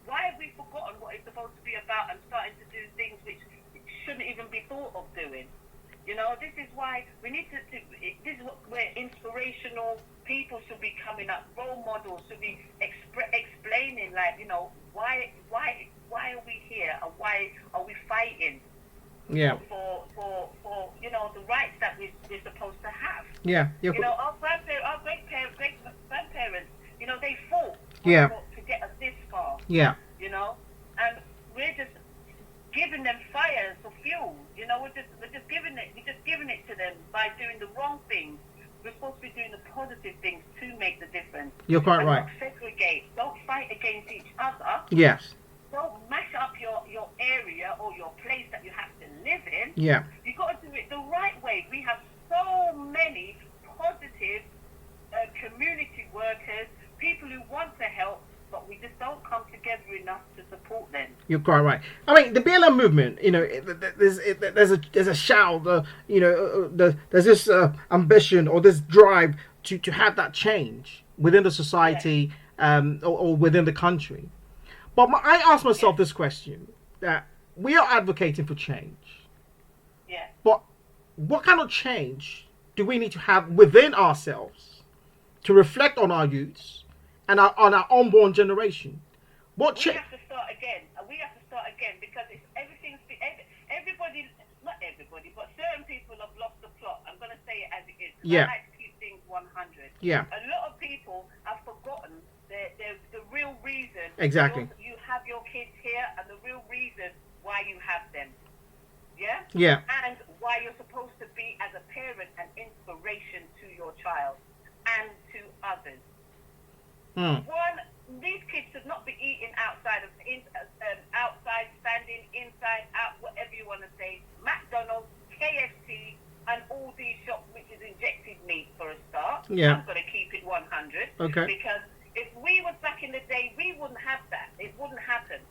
Why have we forgotten what it's supposed to be about and starting to do things which shouldn't even be thought of doing? This is why we need to this is where inspirational people should be coming up, role models should be explaining, why are we here, and why are we fighting? Yeah. For the rights that we're supposed to have. Yeah. Our great grandparents, they fought to get us this far. Yeah. And we're just giving them fire for fuel. We're just giving it to them by doing the wrong things. We're supposed to be doing the positive things to make the difference. You're quite right. Don't segregate. Don't fight against each other. Yes. Don't mash up your area or your place that you have to live in. Yeah. You've got to do it the right way. We have so many positive community workers, people who want to help, but we just don't come together enough to support them. You're quite right. I mean, the BLM movement, there's a shout, there's this ambition or this drive to have that change within the society, or within the country. But I ask myself this question, that we are advocating for change. Yeah. what kind of change do we need to have within ourselves to reflect on our youths and on our unborn generation? What We have to start again. We have to start again because it's everybody, not everybody, but certain people have lost the plot. I'm going to say it as it is. Yeah. I like to keep things 100. Yeah. A lot of people have forgotten the real reason Exactly. you have your kids here and the real reason why you have them. Yeah? Yeah. And why you're supposed to be, as a parent, an inspiration to your child and to others. One, these kids should not be eating outside, standing, inside, out, whatever you want to say. McDonald's, KFC, and all these shops which is injected meat for a start. Yeah. I'm going to keep it 100. Okay. Because if we was back in the day, we wouldn't have that. It wouldn't happen.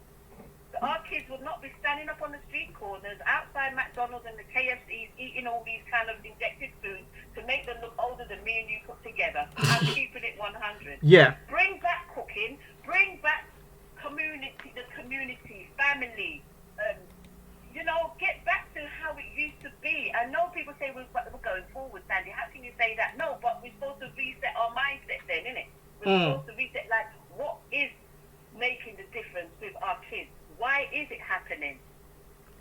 So our kids would not be standing up on the street corners outside McDonald's and the KFCs eating all these kind of injected foods to make them look older than me and you put together. I'm keeping it 100. Yeah. Bring back cooking. Bring back the community, family. Get back to how it used to be. I know people say we're going forward, Sandy. How can you say that? No, but we're supposed to reset our mindset then, innit? We're supposed to reset, like, what is making the difference with our kids? Why is it happening?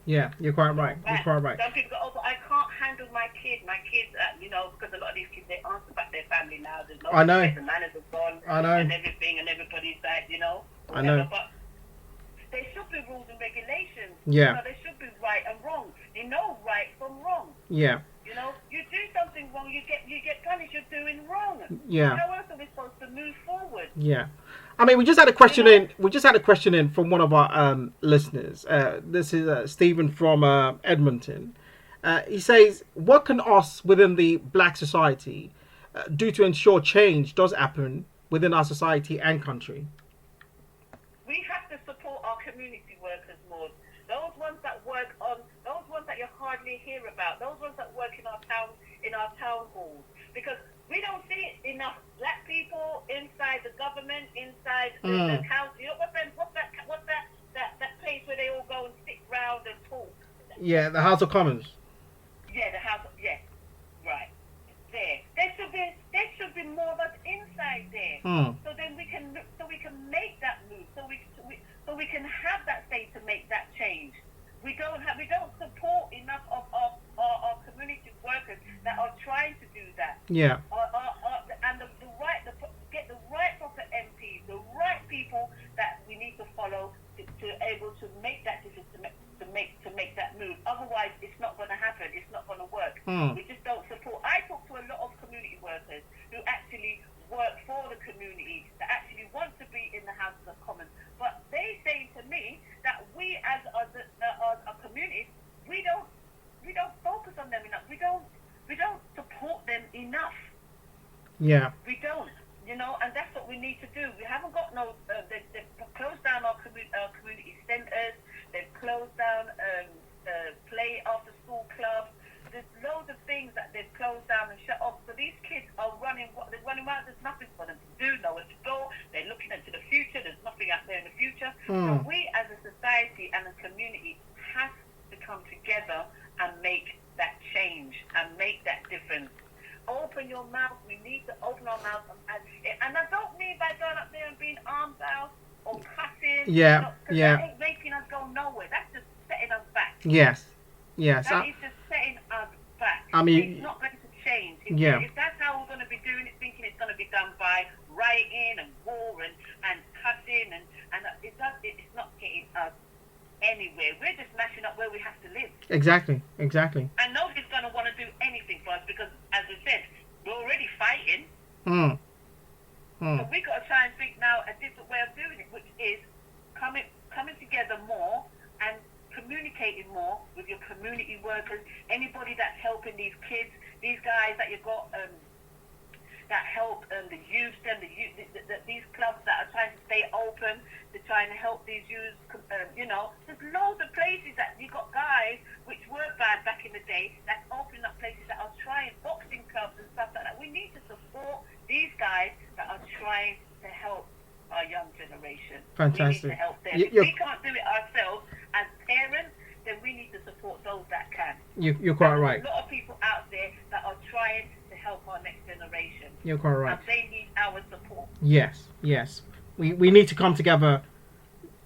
Yeah, you're quite right. You're quite right. Some people go, oh, but I can't handle my kids. My kids, because a lot of these kids, they answer back their family now. There's no I know. respect, the manners have gone. I know. And everything, and everybody's like, I know. But there should be rules and regulations. Yeah. There should be right and wrong. You know right from wrong. Yeah. You do something wrong, you get punished. You're doing wrong. Yeah. How else are we supposed to move forward? Yeah. I mean, we just had a question in. We just had a question in from one of our listeners. This is Stephen from Edmonton. He says, "What can us within the Black society do to ensure change does happen within our society and country?" We have to support our community workers more. Those ones that work on, those ones that you hardly hear about, those ones that work in our town halls, because we don't see enough black people inside the government, inside the council. What's that place where they all go and sit round and talk? Yeah, the House of Commons. Yeah, the House of, yeah, right. There should be more of us inside there. So then we can make that move, so we can have that say to make that change. We don't support enough of our community workers that are trying to do that. Yeah. And get the right proper MPs, the right people that we need to follow to able to make that decision, to make that move. Otherwise, it's not going to happen. It's not going to work. We just don't support. I talk to a lot of community workers who actually work for the community, that actually want to be in the House of Commons, but they say to me that we as a community, we don't focus on them enough. We don't support them enough. Yeah. We don't, and that's what we need to do. We haven't got they've closed down our community centres. They've closed down play after school clubs. There's loads of things that they've closed down and shut off. So these kids are running around. There's nothing for them to do, nowhere to go. They're looking into the future. There's nothing out there in the future. So we as a society and a community have to come together and make that change and make that difference. Open your mouth. We need to open our mouth. And I don't mean by going up there and being arms out or cussing. Yeah, yeah. That ain't making us go nowhere. That's just setting us back. Yes. Yes. That is just setting us back. I mean, it's not going to change. Yeah. If that's how we're going to be doing it, thinking it's going to be done by rioting and war and cussing, and it's not getting us anywhere. We're just mashing up where we have to live. Exactly. And nobody's going to want to do anything for us because, as I said, we're already fighting. So we've got to try and think now a different way of doing it, which is coming together more and communicating more with your community workers, anybody that's helping these kids, these guys that you've got that help the youth and these clubs that are trying to stay open, they're trying to help these youths. There's loads of places that you got guys which were bad back in the day that's opening up places that are trying boxing clubs and stuff like that. We need to support these guys that are trying to help our young generation. Fantastic. We need to help them. If we can't do it ourselves as parents, then we need to support those that can. You're quite right. There's a lot of people out there that are trying to help our next generation. You're quite right. And they need our support. Yes, yes. We need to come together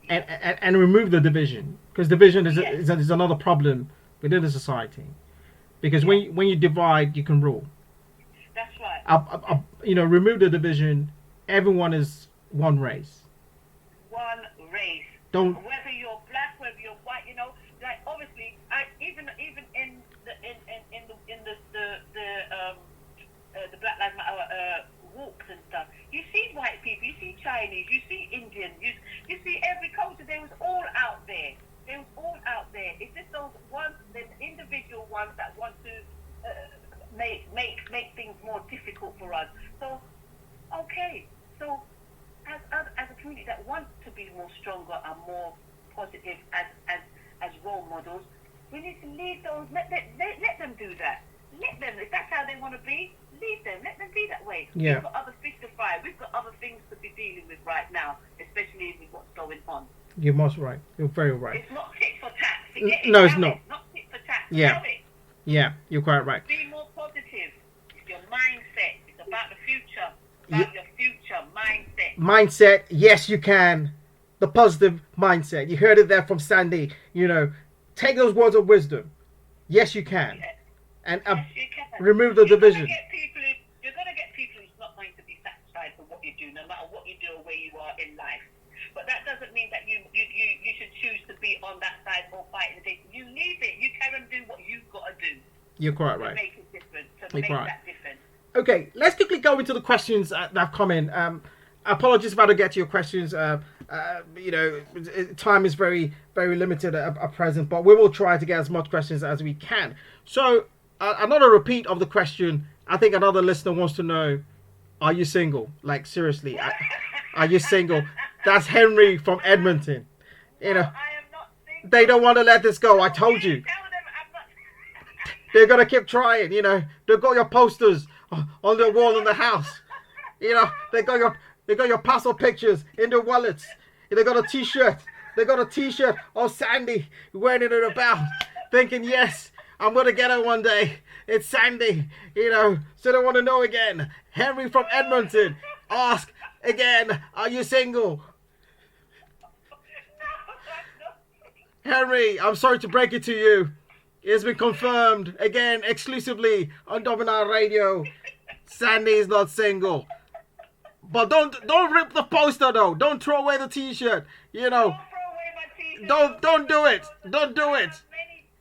and remove the division, because division is another problem within the society. Because when you divide, you can rule. That's right. Remove the division. Everyone is one race. One race. Don't. Whether you're black, whether you're white, like obviously, even in the Black Lives Matter walks and stuff, you see white people, you see Chinese, you see Indian, you see every culture. They was all out there. They was all out there. It's just those ones, the individual ones that want to make things more difficult for us. So, okay. So, as a community that wants to be more stronger and more positive as role models, we need to leave those. Let them do that. Let them. If that's how they want to be, leave them. Let them be that way. Yeah. We've got other fish to fry. We've got other things to be dealing with right now, especially with what's going on. You're most right. You're very right. It's not tit for tat. Forget it. No, it's Have not. it. Not tit for tat. Yeah. Have it. Yeah, you're quite right. Be more positive. It's your mindset. It's about the future. About your future mindset. Mindset, yes, you can. The positive mindset. You heard it there from Sandi. Take those words of wisdom. Yes, you can. Yes. And Yes, you can. remove the division. You're going to get people who's not going to be satisfied with what you do, no matter what you do or where you are in life. But that doesn't mean that you should choose to be on that side or fight in the day. You leave it. You carry on doing what you've got to do. You're quite right. To make it different. To You're make right. that difference. Okay, let's quickly go into the questions that have come in. Apologies if I don't get to your questions. Time is very, very limited at present, but we will try to get as much questions as we can. So, another repeat of the question. I think another listener wants to know, are you single? Like, seriously, are you single? That's Henry from Edmonton. I am not single. They don't want to let this go. I told you. Tell them I'm not. They're going to keep trying, They've got your posters on the wall in the house. They got your passport pictures in their wallets. They got a t-shirt. They got a t-shirt of Sandi wearing it about, thinking, yes, I'm going to get her one day. It's Sandi, so they want to know again. Henry from Edmonton, ask again, are you single? Henry, I'm sorry to break it to you. It's been confirmed again exclusively on Double9Radio. Sandi is not single. But don't rip the poster though. Don't throw away the t-shirt. Don't throw away my t-shirt. Don't do it. Don't do it.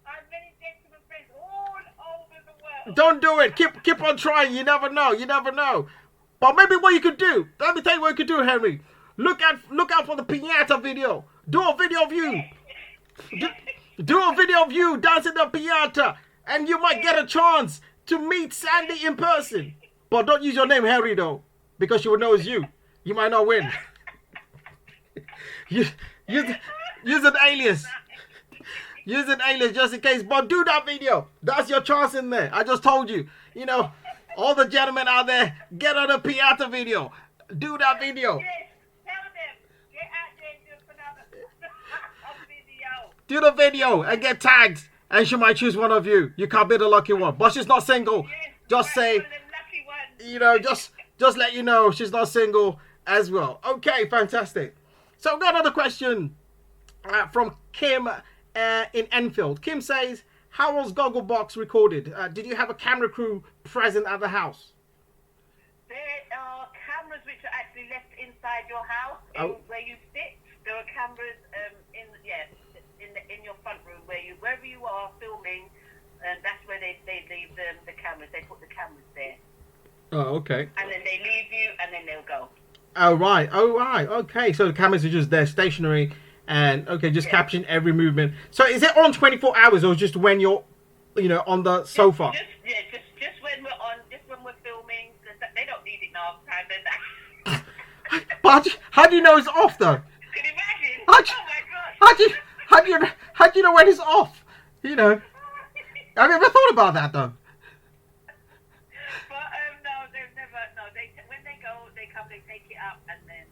I have many gentlemen friends all over the world. Don't do it. Keep on trying. You never know. You never know. But maybe what you could do. Let me tell you what you could do, Henry. Look out for the piñata video. Do a video of you. Do a video of you dancing the piñata, and you might get a chance to meet Sandi in person. But don't use your name, Henry, though, because she would know it's you. You might not win. use an alias. Use an alias just in case. But do that video. That's your chance in there. I just told you. All the gentlemen out there, get on the piñata video. Do that video. Yes, tell them. Get out there and do another video. Do the video and get tagged, and she might choose one of you. You can't be the lucky one, but she's not single. Yes, Just say, just let you know she's not single as well. Okay, fantastic. So I've got another question from Kim in Enfield. Kim says, how was Gogglebox recorded? Did you have a camera crew present at the house? There are cameras which are actually left inside your house, where you sit. There are cameras in your front room wherever you are filming, and that's where they leave the cameras. They put the cameras there. Oh, okay. And then they leave you, and then they'll go. Oh right. Okay. So the cameras are just there, stationary, and just capturing every movement. So is it on 24 hours, or just when you're, on the sofa? Just when we're on, just when we're filming. They don't need it now. But how do you know it's off though? Can you imagine? How do you know when it's off? Have you ever thought about that though? But no, they've never. No, when they go, they come, they take it up, and then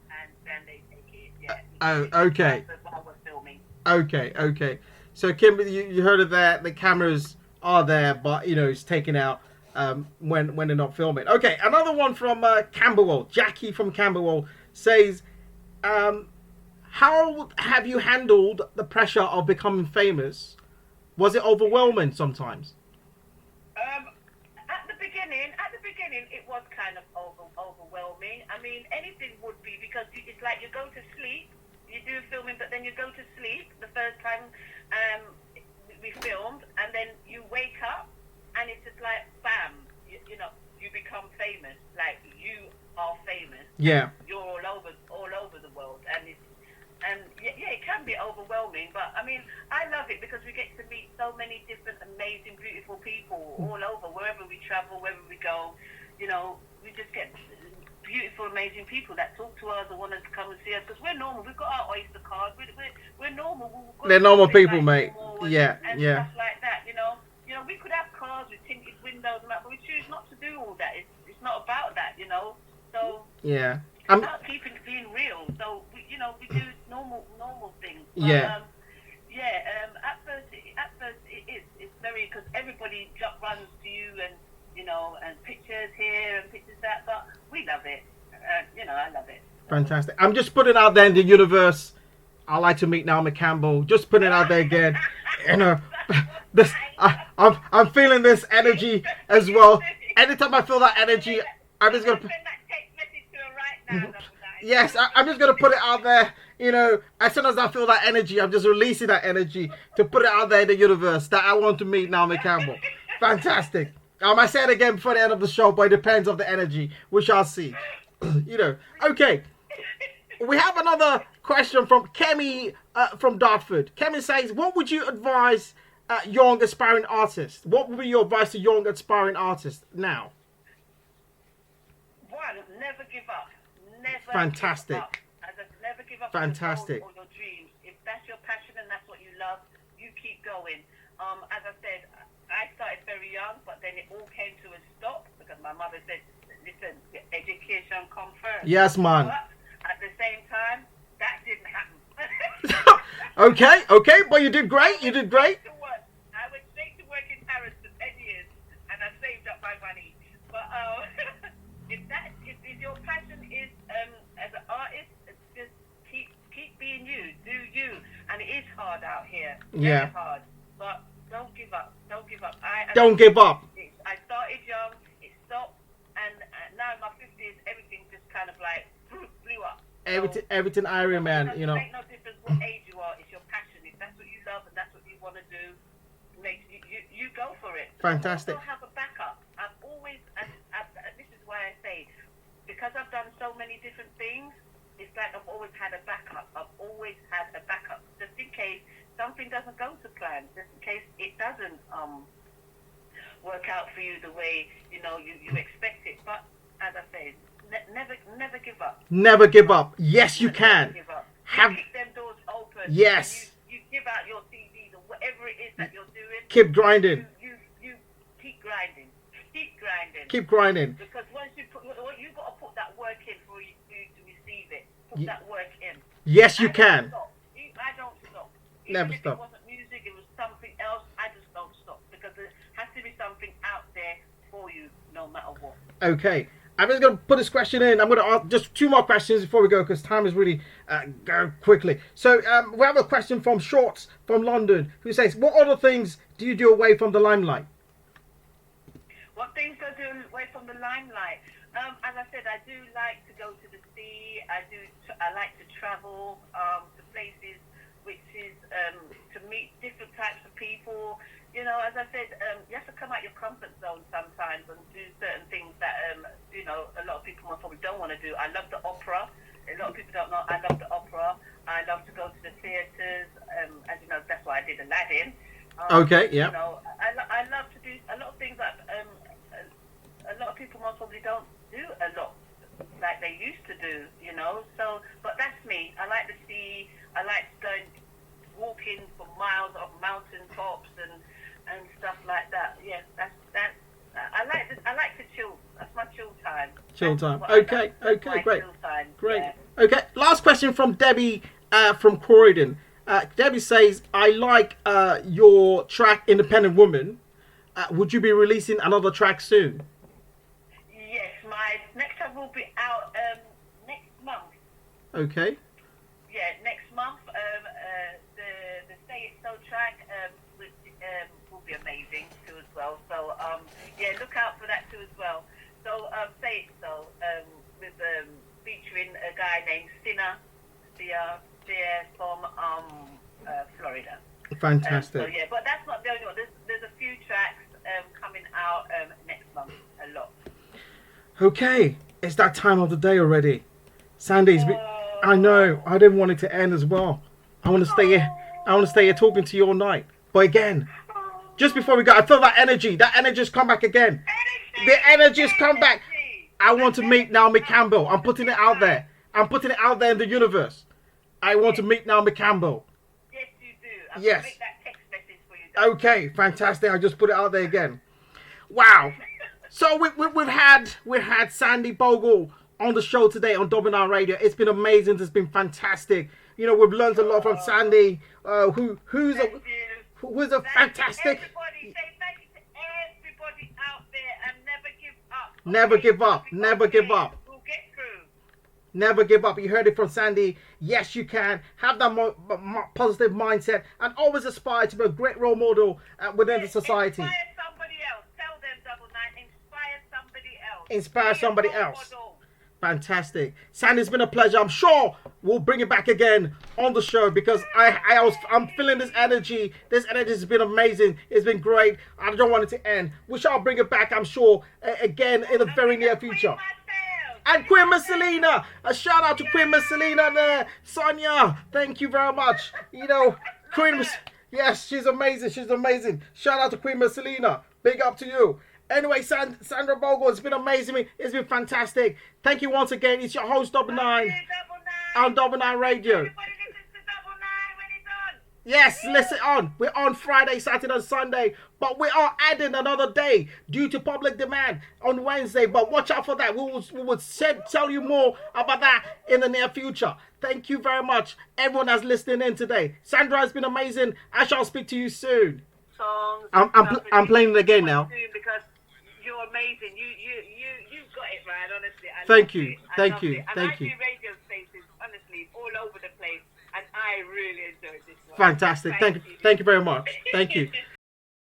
they take it. Yeah. Oh, okay. While we're filming. Okay. So Kim, you heard of that? The cameras are there, but it's taken out when they're not filming. Okay, another one from Camberwell. Jackie from Camberwell says, "How have you handled the pressure of becoming famous? Was it overwhelming sometimes?" At the beginning, it was kind of overwhelming. I mean, anything would be, because it's like you go to sleep, you do filming, but then you go to sleep the first time we filmed, and then you wake up, and it's just like, bam, you become famous. Like, you are famous. Yeah. You're all over the world, and it can be overwhelming, but I mean, I love it because we get to meet so many different, amazing, beautiful people all over, wherever we travel, wherever we go. We just get beautiful, amazing people that talk to us or want us to come and see us, because we're normal. We've got our Oyster cards. We're normal. They're normal people, mate. Yeah, and yeah. stuff like that. We could have cars with tinted windows and that, but we choose not to do all that. It's not about that. So yeah. it's about being real. So we do normal things. But, Yeah. At first it's very, because everybody runs to you and and pictures here and pictures that, but we love it. I love it. Fantastic. I'm just putting it out there in the universe. I like to meet Naomi Campbell. Just putting it out there again. This I'm feeling this energy as well. Anytime I feel that energy, I'm just gonna. Send that text message to her right now. Yes, I'm just gonna put it out there. As soon as I feel that energy, I'm just releasing that energy to put it out there in the universe that I want to meet Naomi Campbell. Fantastic. I might say it again before the end of the show, but it depends on the energy. We shall see. Okay. We have another question from Kemi from Dartford. Kemi says, "What would you advise young aspiring artists? What would be your advice to young aspiring artists now?" One, never give up. Never. Fantastic. Give up. Never give up. Fantastic. On your goals or your dreams. If that's your passion and that's what you love, you keep going. As I said, I started very young, but then it all came to a stop because my mother said, "Listen, education comes first." Yes, man. But at the same time, that didn't happen. Okay, but you did great. You did great. I went straight to work in Paris for 10 years, and I saved up my money. But if your passion is as an artist, just keep being you, do you, and it is hard out here. Yeah. Very hard, but don't give up. Don't give up. Don't give up. I started young, it stopped, and now in my 50s, everything just kind of like blew up. Everything Iron Man, It makes no difference what age you are. It's your passion. If that's what you love and that's what you want to do, you go for it. Fantastic. Also have a backup. I've always, and this is why I say, because I've done so many different things, it's like I've always had a backup. I've always had a backup, just in case something doesn't go to plan, just in case it doesn't work out for you the way you expect it. But as I say, never give up. Never give up. Yes, you can. Never give up. Have Keep them doors open. Yes. You give out your CDs or whatever it is that you're doing. Keep grinding. You keep grinding. Keep grinding. Keep grinding. Because once you got to put that work in for you to receive it. Put that work in. Yes, you can. I don't stop. Never Even stop. If it wasn't music, it was something else. I just don't stop because there has to be something out there for you, no matter what. Okay. I'm just going to put this question in. I'm going to ask just two more questions before we go because time is really going quickly. So we have a question from Shorts from London who says, "What other things do you do away from the limelight?" What things do I do away from the limelight? As I said, I do like to go to the sea. I like to travel to places, which is to meet different types of people. As I said, you have to come out your comfort zone sometimes and do certain things that a lot of people probably don't want to do. I love the opera. A lot of people don't know I love the opera. I love to go to the theatres. As you know, that's why I did Aladdin. Okay, yeah. I love to do a lot of things that a lot of people most probably don't do a lot like they used to do, So, but that's me. I like the sea. I like going walking for miles up mountain tops and stuff like that. Yeah, that's. I like to chill. That's my chill time. Chill time. That's what I Okay, love. okay, My great. chill time. Great. Yeah. Okay, last question from Debbie from Croydon. Debbie says, "I like your track Independent Woman. would you be releasing another track soon? Yes, my next track will be out next month. Okay. Yeah, next month. The Say It So track will be amazing too as well. So yeah, look out for that too as well. So Say It So with featuring a guy named Sinner, they're from Florida. Fantastic. So yeah, but that's not the only one. There's a few tracks coming out next month. A lot. Okay, it's that time of the day already. Sandy's. I know. I didn't want it to end as well. I want to stay here. I want to stay here talking to you all night. But again, just before we go, I feel that energy. That energy's come back again. The energy's come back. I want to meet Naomi Campbell. I'm putting it out there. I'm putting it out there in the universe. I want to meet Naomi Campbell. Yes, you do. I'm Yes. gonna make that text message for you. Okay, fantastic. I just put it out there again. Wow. So we've had Sandi Bogole on the show today on Double9Radio. It's been amazing. It's been fantastic. You know, we've learned a lot from Sandi, who's a fantastic. Everybody, say thank you to everybody out there and never give up. Never give up. Never give up. We'll get through. Never give up. You heard it from Sandi. Yes, you can. Have that positive mindset and always aspire to be a great role model within the society. Inspire somebody else. Tell them Double9. Inspire somebody else. Inspire Be a somebody role else. model. Fantastic. Sandy, it's been a pleasure. I'm sure we'll bring it back again on the show because I'm feeling this energy. This energy has been amazing. It's been great. I don't want it to end. We shall bring it back, I'm sure, again in the very near future. And Queen Miss Selena, a shout out to Queen Miss Selena there. Sonia, thank you very much. You know, Queen Miss, yes, she's amazing. She's amazing. Shout out to Queen Miss Selena. Big up to you. Anyway, Sandra Bogle, it's been amazing. It's been fantastic. Thank you once again. It's your host, Double9, on Double9Radio. Everybody listens to Double9 when it's on. Yes, listen on. We're on Friday, Saturday, and Sunday, but we are adding another day due to public demand on Wednesday. But watch out for that. We will tell you more about that in the near future. Thank you very much, everyone that's listening in today. Sandra has been amazing. I shall speak to you soon. Songs. I'm playing it again now. Because you're amazing. You got it right, honestly. Thank you. Thank you. And Thank I you. do radio stations, honestly, all over the place, and I really enjoyed this one. Fantastic. Thank you very much. Thank you.